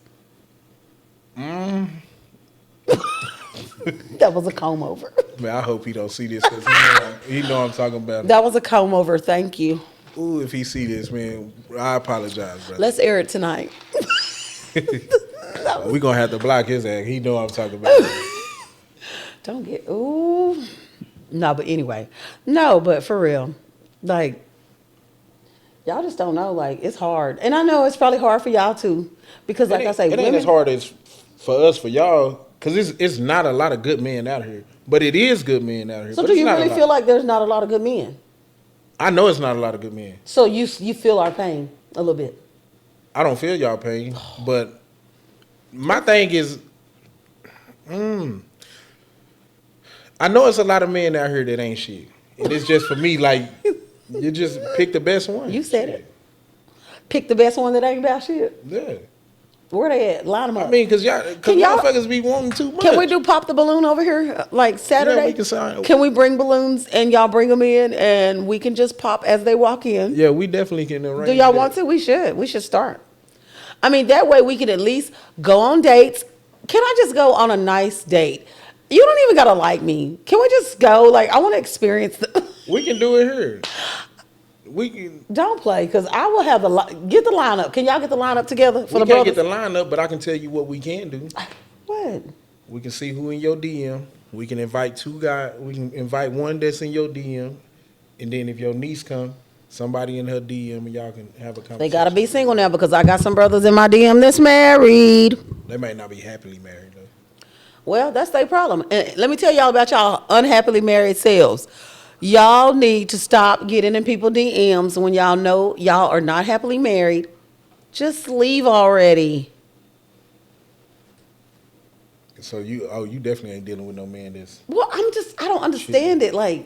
That was a comb over. Man, I hope he don't see this, because he know I'm talking about. That was a comb over. Thank you. Ooh, if he see this, man, I apologize, brother. Let's air it tonight. We gonna have to block his ass. He know I'm talking about. Don't get. Ooh. No, but anyway. No, but for real. Like, y'all just don't know. Like, it's hard. And I know it's probably hard for y'all too. Because like I say, it ain't as hard as for us, for y'all, because it's not a lot of good men out here. But it is good men out here. So but do you really feel like there's not a lot of good men? I know it's not a lot of good men. So you feel our pain a little bit? I don't feel y'all pain, but my thing is, I know it's a lot of men out here that ain't shit. And it's just for me, like, you just pick the best one. You said it. Pick the best one that ain't about shit. Yeah. Where they at? Line them up. I mean, because motherfuckers be wanting too much. Can we do pop the balloon over here, like Saturday? Yeah, we can sign. Can we bring balloons and y'all bring them in and we can just pop as they walk in? Yeah, we definitely can arrange. Do y'all want to? We should. We should start. I mean, that way we can at least go on dates. Can I just go on a nice date? You don't even gotta like me. Can we just go? Like, I want to experience We can do it here. We can. Don't play, because I will have get the lineup. Can y'all get the lineup together for the We can't brothers? get the lineup, but I can tell you what we can do. What? We can see who in your DM. We can invite two guys. We can invite one that's in your DM, and then if your niece come, somebody in her DM, and y'all can have a conversation. They gotta be single now, because I got some brothers in my DM that's married. They might not be happily married though. Well, that's their problem. And let me tell y'all about y'all unhappily married selves. Y'all need to stop getting in people's DMs when y'all know y'all are not happily married. Just leave already. So you definitely ain't dealing with no man that's. Well, I don't understand it. Like,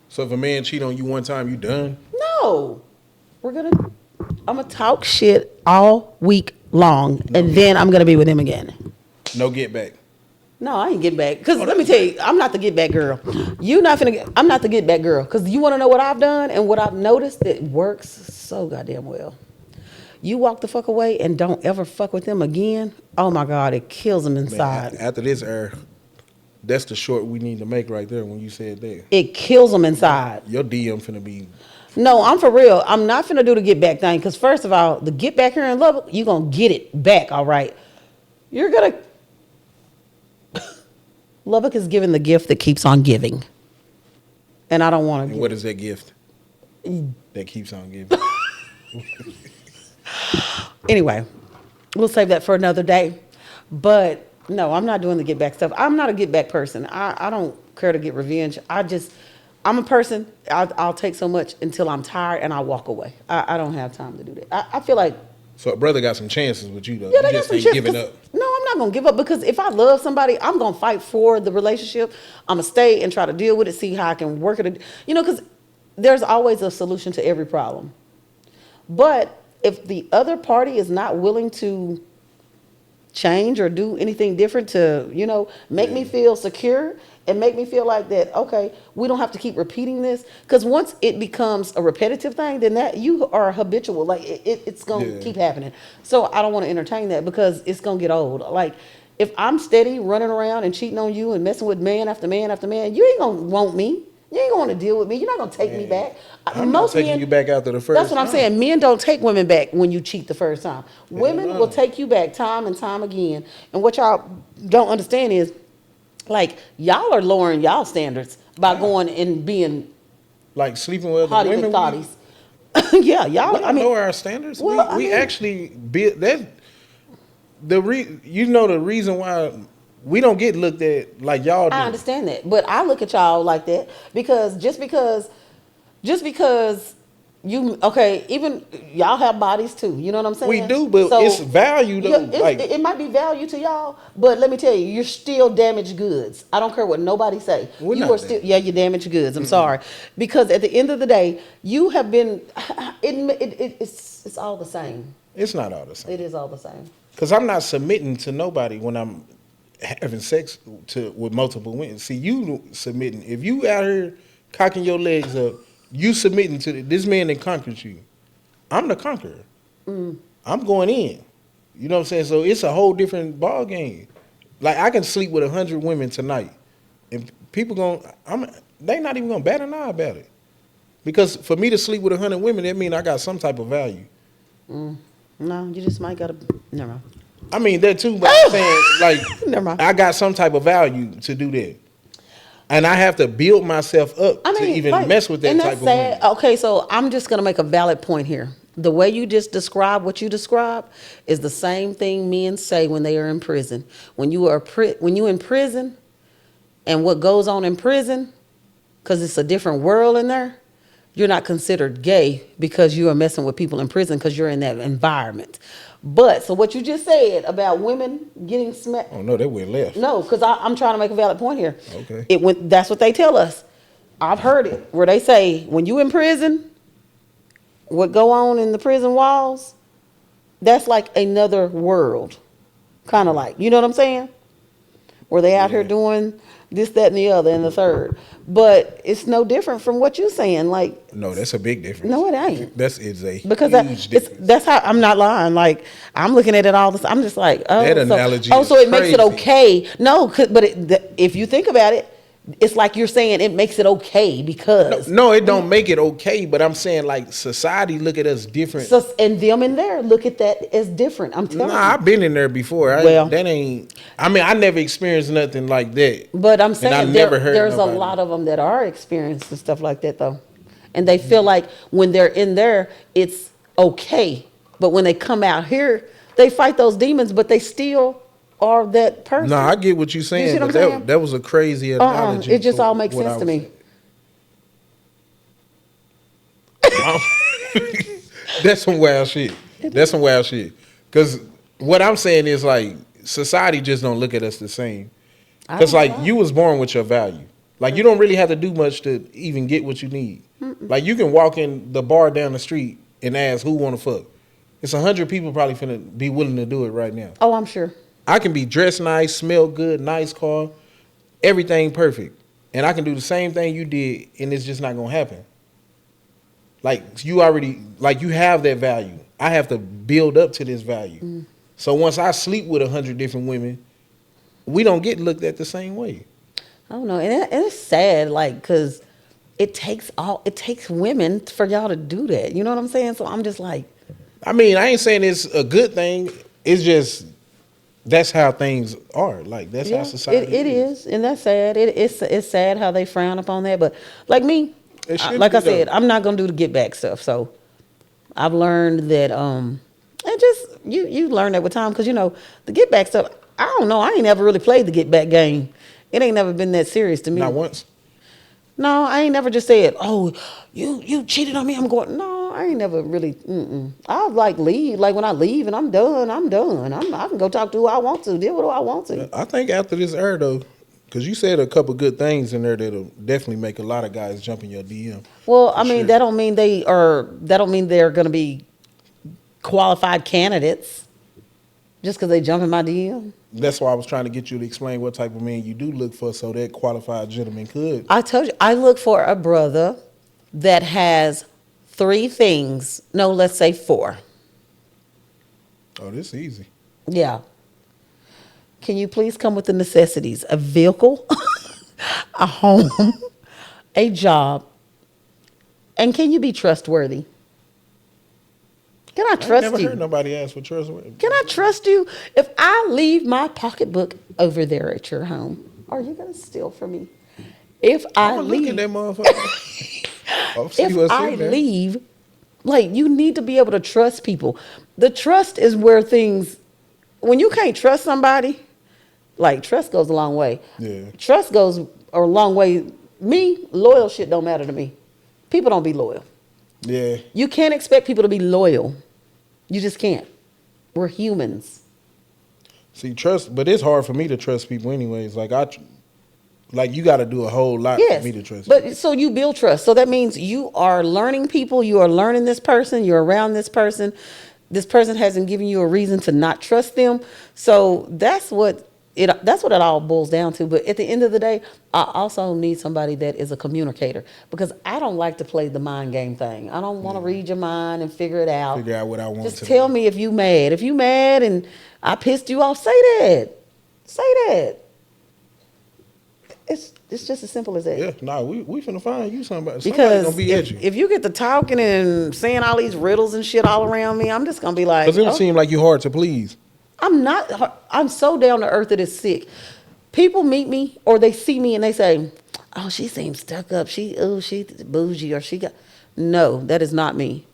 So if a man cheat on you one time, you done? no. I'm gonna talk shit all week long, and then I'm gonna be with him again. No get back. No, I ain't getting back. Because let me tell you, I'm not the get back girl. I'm not the get back girl. Because you want to know what I've done and what I've noticed that works so goddamn well. You walk the fuck away and don't ever fuck with them again. Oh my God, it kills them inside. Man, after this air, that's the short we need to make right there when you said that. It kills them inside. Your DM finna be. No, I'm for real. I'm not finna do the get back thing. Because first of all, the get back here in Lubbock, you're going to get it back, all right? You're going to. Lubbock is giving the gift that keeps on giving. And I don't want to And what is that gift that keeps on giving? Anyway, we'll save that for another day. But no, I'm not doing the get back stuff. I'm not a get back person. I don't care to get revenge. I'm a person, I'll take so much until I'm tired and I walk away. I don't have time to do that. I feel like. So a brother got some chances with you though. Yeah, You just ain't giving up. No, I'm not going to give up, because if I love somebody, I'm going to fight for the relationship. I'm going to stay and try to deal with it, see how I can work it. Because there's always a solution to every problem. But if the other party is not willing to change or do anything different to, make me feel secure and make me feel like that, okay, we don't have to keep repeating this. Because once it becomes a repetitive thing, then that you are habitual. Like, it's going to keep happening. So I don't want to entertain that, because it's going to get old. Like, if I'm steady running around and cheating on you and messing with man after man after man, you ain't going to want me. You ain't going to deal with me. You're not going to take me back. I'm not taking you back after the first That's what I'm saying. Men don't take women back when you cheat the first time. Women will take you back time and time again. And what y'all don't understand is, like, y'all are lowering y'all standards by going and being like sleeping with other women. Thotties. Yeah, y'all. We don't lower our standards. Well, we actually build that. The reason why we don't get looked at like y'all do. I understand that, but I look at y'all like that because just because even y'all have bodies too. You know what I'm saying? We do, but it's value though. Yeah, it might be value to y'all, but let me tell you, you're still damaged goods. I don't care what nobody say. You're damaged goods. I'm sorry, because at the end of the day, you have been. It's all the same. It's not all the same. It is all the same. Because I'm not submitting to nobody when I'm having sex with multiple women. See, you submitting. If you out here cocking your legs up, you submitting to this man that conquered you. I'm the conqueror. I'm going in. You know what I'm saying? So it's a whole different ball game. Like, I can sleep with 100 women tonight, and people they not even gonna bat an eye about it. Because for me to sleep with 100 women, that means I got some type of value. No, you just might gotta. Never mind. I mean that too, but I'm saying, like, Never mind. I got some type of value to do that. And I have to build myself up to even like, mess with that and type that's of woman. sad. Okay, so I'm just gonna make a valid point here. The way you just describe what you describe is the same thing men say when they are in prison. When you in prison, and what goes on in prison, because it's a different world in there, you're not considered gay because you are messing with people in prison because you're in that environment. But so what you just said about women getting smacked. Oh no, that went left. No, because I'm trying to make a valid point here. Okay. That's what they tell us. I've heard it where they say when you in prison, what go on in the prison walls, that's like another world. Kind of like, you know what I'm saying? Where they out here doing this, that, and the other, and the third. But it's no different from what you're saying. Like, No, that's a big difference. no, it ain't. It's a Because huge difference. that's how I'm not lying. Like, I'm looking at it all the time. I'm just like, oh, That analogy so is it makes it crazy. okay. No, but if you think about it, it's like you're saying it makes it okay because No, it don't make it okay, but I'm saying like society look at us different. so, and them in there look at that as different. I'm telling you. I've been in there before. Well- I never experienced nothing like that. But I'm I saying never heard there's nobody. a lot of them that are experiencing stuff like that though, and they feel like when they're in there, it's okay. But when they come out here, they fight those demons, but they still are that person. No, I get what you're saying, see what but I'm saying? that was a crazy analogy. It just for all makes what sense I to was me. saying. That's some wild shit. That's some wild shit. Because what I'm saying is like society just don't look at us the same. Because like you was born with your value. Like you don't really have to do much to even get what you need. Like you can walk in the bar down the street and ask who want to fuck. It's 100 people probably finna be willing to do it right now. Oh, I'm sure. I can be dressed nice, smell good, nice car, everything perfect. And I can do the same thing you did and it's just not gonna happen. Like you have that value. I have to build up to this value. So once I sleep with 100 different women, we don't get looked at the same way. I don't know, and it's sad, like, cause it takes women for y'all to do that. You know what I'm saying? So I'm just like, I mean, I ain't saying it's a good thing. It's just that's how things are. Like that's how society it is, and that's sad. It's sad how they frown upon that. But like me, like I said, I'm not gonna do the get back stuff. So I've learned that, and just you learn that with time, because you know the get back stuff. I don't know. I ain't never really played the get back game. It ain't never been that serious to me. Not once. No, I ain't never just said, "Oh, you cheated on me." I'm going. No, I ain't never really. I like leave. Like when I leave and I'm done. I'm done. I can go talk to who I want to. Deal with who I want to. I think after this era though, because you said a couple good things in there that'll definitely make a lot of guys jump in your DM. Well, I mean that don't mean they are. That don't mean they're going to be qualified candidates just because they jump in my DM. That's why I was trying to get you to explain what type of man you do look for, so that qualified gentleman could. I told you, I look for a brother that has 3 things. No, let's say 4. Oh, this is easy. Yeah. Can you please come with the necessities? A vehicle, a home, a job, and can you be trustworthy? Can I trust I never you? heard nobody ask for trustworthy. Can I trust you? If I leave my pocketbook over there at your home, are you going to steal from me? If I I'm leave, look at that motherfucker. I'll see if what's I in there. leave, like you need to be able to trust people. The trust is where things, when you can't trust somebody, like trust goes a long way. Yeah. Trust goes a long way. Me, loyal shit don't matter to me. People don't be loyal. Yeah. You can't expect people to be loyal. You just can't. We're humans. See, trust, but it's hard for me to trust people anyways. Like you got to do a whole lot for me to trust. But so you build trust. So that means you are learning people. You are learning this person. You're around this person. This person hasn't given you a reason to not trust them. So that's what it all boils down to. But at the end of the day, I also need somebody that is a communicator, because I don't like to play the mind game thing. I don't want to read your mind and figure it out. Figure out what I want Just to tell do. me if you mad. If you mad and I pissed you off, say that. Say that. It's just as simple as that. Yeah, nah, we finna find you somebody. Somebody Because gonna be at you. if you get to talking and saying all these riddles and shit all around me, I'm just gonna be like, Because it don't oh, seem like you hard to please. I'm not. I'm so down to earth that it's sick. People meet me or they see me and they say, oh, she seems stuck up. She bougie or she got. No, that is not me.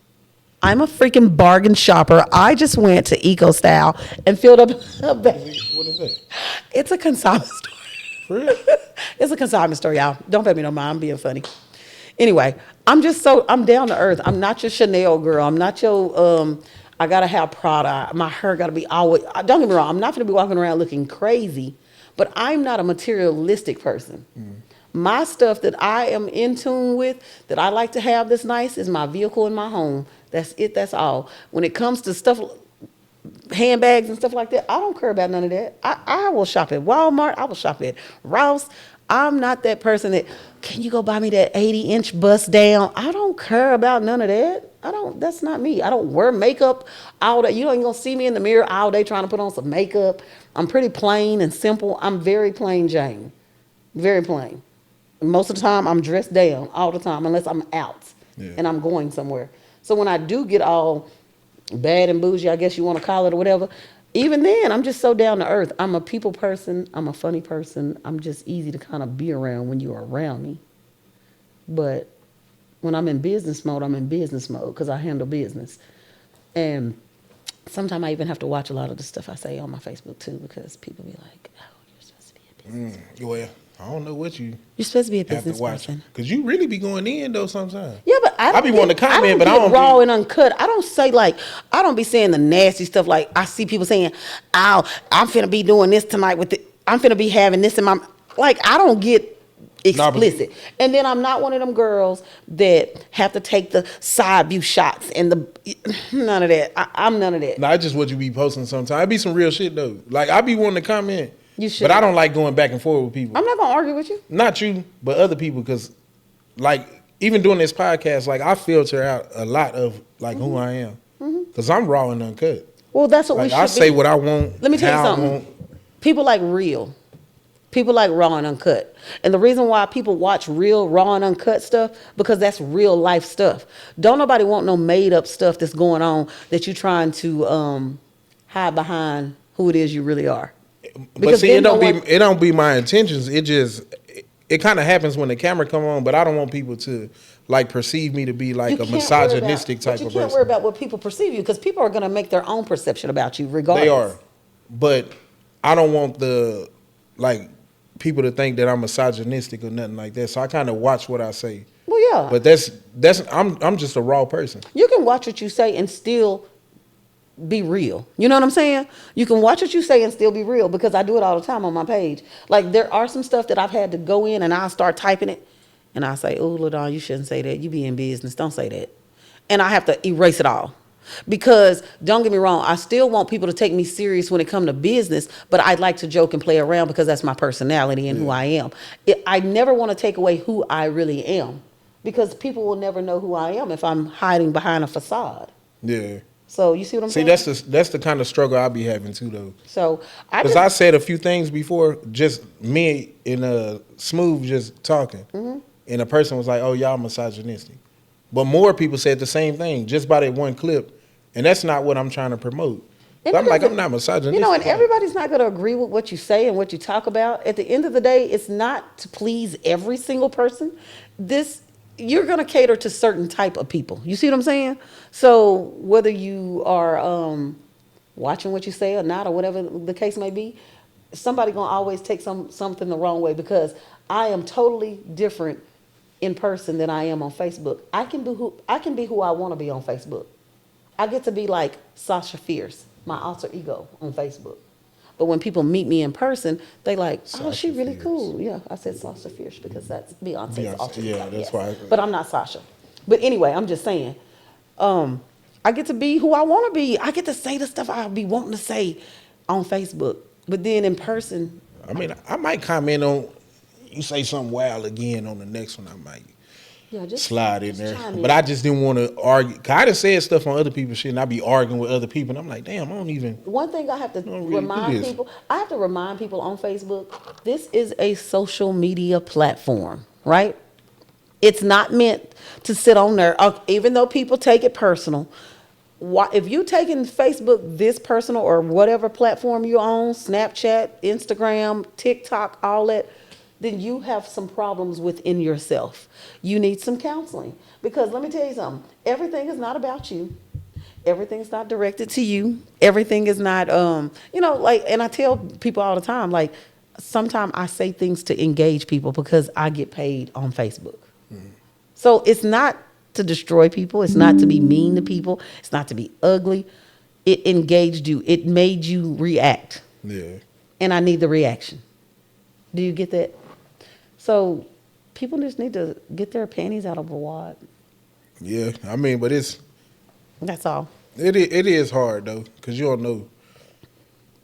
I'm a freaking bargain shopper. I just went to Eco Style and filled up a bag. What is that? It's a consignment store. For real? It's a consignment store, y'all. Don't pay me no mind. I'm being funny. Anyway, I'm down to earth. I'm not your Chanel girl. I'm not your, I gotta have Prada. My hair gotta be always, don't get me wrong. I'm not gonna be walking around looking crazy, but I'm not a materialistic person. My stuff that I am in tune with, that I like to have that's nice, is my vehicle and my home. That's it, that's all. When it comes to stuff, handbags and stuff like that, I don't care about none of that. I will shop at Walmart. I will shop at Ross. I'm not that person that, can you go buy me that 80-inch bust down? I don't care about none of that. That's not me. I don't wear makeup all day. You ain't gonna see me in the mirror all day trying to put on some makeup. I'm pretty plain and simple. I'm very plain Jane. Very plain. Most of the time, I'm dressed down all the time, unless I'm out and I'm going somewhere. So when I do get all bad and bougie, I guess you want to call it or whatever, even then, I'm just so down to earth. I'm a people person. I'm a funny person. I'm just easy to kind of be around when you're around me. But when I'm in business mode, I'm in business mode because I handle business. And sometimes I even have to watch a lot of the stuff I say on my Facebook too, because people be like, oh, you're supposed to be a business person. Well, I don't know what you're supposed to be a have business to watch. person. Because you really be going in, though, sometimes. Yeah, but I be wanting to comment, but I don't raw be... and uncut. I don't say like, I don't be saying the nasty stuff like I see people saying, oh, I'm finna be doing this tonight with I'm finna be having this in my, like, I don't get explicit. And then I'm not one of them girls that have to take the side view shots and none of that. I'm none of that. Nah, it's just what you be posting sometimes. It be some real shit, though. Like, I be wanting to comment. You should. But I don't like going back and forth with people. I'm not gonna argue with you. Not you, but other people, because, like, even doing this podcast, like, I filter out a lot of, like, who I am. Because I'm raw and uncut. Well, that's what like, we should I say be. what I want. Let me tell you something. People like real. People like raw and uncut. And the reason why people watch real, raw and uncut stuff, because that's real life stuff. Don't nobody want no made up stuff that's going on that you're trying to hide behind who it is you really are. But see, it don't be my intentions. It kind of happens when the camera come on, but I don't want people to like perceive me to be like a misogynistic type of person. You can't worry about what people perceive you, because people are going to make their own perception about you regardless. They are. But I don't want the like people to think that I'm misogynistic or nothing like that. So I kind of watch what I say. Well, yeah. But I'm just a raw person. You can watch what you say and still be real. You know what I'm saying? You can watch what you say and still be real, because I do it all the time on my page. Like, there are some stuff that I've had to go in and I'll start typing it and I say, oh, LaDawn, you shouldn't say that. You be in business. Don't say that. And I have to erase it all. Because don't get me wrong, I still want people to take me serious when it comes to business, but I'd like to joke and play around because that's my personality and who I am. I never want to take away who I really am, because people will never know who I am if I'm hiding behind a facade. Yeah. So you see what I'm saying? That's the kind of struggle I be having too, though. So because I said a few things before, just me and Smooth just talking, and a person was like, "Oh, y'all misogynistic," but more people said the same thing just by that one clip, and that's not what I'm trying to promote. So I'm like, I'm not misogynistic. You know, and everybody's not going to agree with what you say and what you talk about. At the end of the day, it's not to please every single person. You're going to cater to certain type of people. You see what I'm saying? So whether you are watching what you say or not, or whatever the case may be, somebody going to always take something the wrong way, because I am totally different in person than I am on Facebook. I can be who I want to be on Facebook. I get to be like Sasha Fierce, my alter ego on Facebook. But when people meet me in person, they like, oh, she really Fierce. Cool. Yeah, I said Sasha Fierce because that's Beyonce's alter ego. Yeah, that's why. But I'm not Sasha. But anyway, I'm just saying, I get to be who I want to be. I get to say the stuff I be wanting to say on Facebook. But then in person, I mean, I might comment on, you say something wild again on the next one, I might slide in there. But I just didn't want to argue. Cause I done said stuff on other people's shit, and I be arguing with other people, and I'm like, damn, I don't even. One thing I have to remind people on Facebook, this is a social media platform, right? It's not meant to sit on there, even though people take it personal. If you taking Facebook this personal, or whatever platform you're on, Snapchat, Instagram, TikTok, all that, then you have some problems within yourself. You need some counseling. Because let me tell you something, everything is not about you. Everything's not directed to you. Everything is not, like, and I tell people all the time, like, sometimes I say things to engage people because I get paid on Facebook. Mm-hmm. So it's not to destroy people. It's not to be mean to people. It's not to be ugly. It engaged you. It made you react. Yeah. And I need the reaction. Do you get that? So people just need to get their panties out of a wad. Yeah, I mean, but that's all. It is hard though, because you don't know.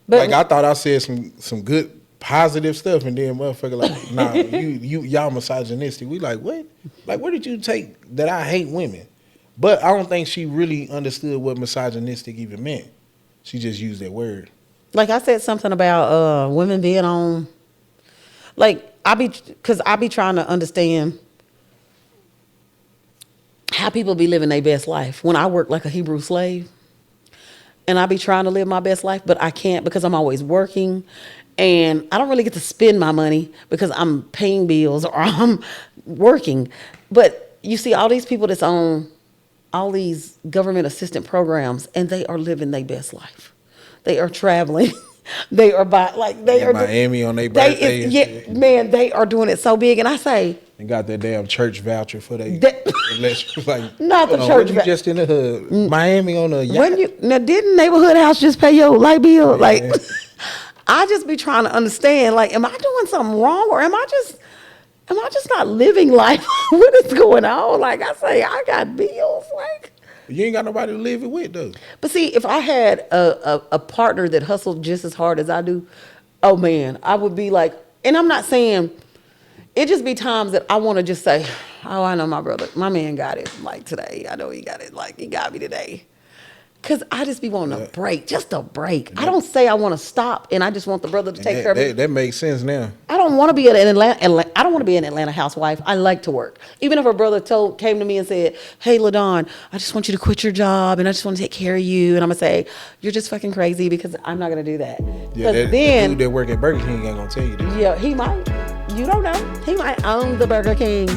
But like I thought I said some good positive stuff, and then motherfucker like, nah, y'all misogynistic. We like, what? Like, where did you take that I hate women? But I don't think she really understood what misogynistic even meant. She just used that word. Like I said something about women being on. Like I be trying to understand how people be living their best life. When I work like a Hebrew slave, and I be trying to live my best life, but I can't because I'm always working, and I don't really get to spend my money because I'm paying bills or I'm working. But you see all these people that's on all these government assistant programs, and they are living their best life. They are traveling. They are Miami on their birthday. Man, they are doing it so big, and I say, and got that damn church voucher for they like not the church voucher. Just in the hood, Miami on a yacht. Didn't neighborhood house just pay your light bill? Yeah. Like, I just be trying to understand. Like, am I doing something wrong, or am I just not living life? What is going on? Like I say, I got bills. Like, you ain't got nobody to live it with, though. But see, if I had a partner that hustled just as hard as I do, oh man, I would be like, and I'm not saying, it just be times that I want to just say, oh, I know my man got it like today. I know he got it like he got me today. Because I just be wanting a break, just a break. I don't say I want to stop, and I just want the brother to take care of me. That makes sense now. I don't want to be an Atlanta housewife. I like to work. Even if her brother came to me and said, hey, LaDawn, I just want you to quit your job, and I just want to take care of you. And I'm going to say, you're just fucking crazy, because I'm not going to do that. Yeah, the dude that work at Burger King ain't going to tell you that. Yeah, he might. You don't know. He might own the Burger King.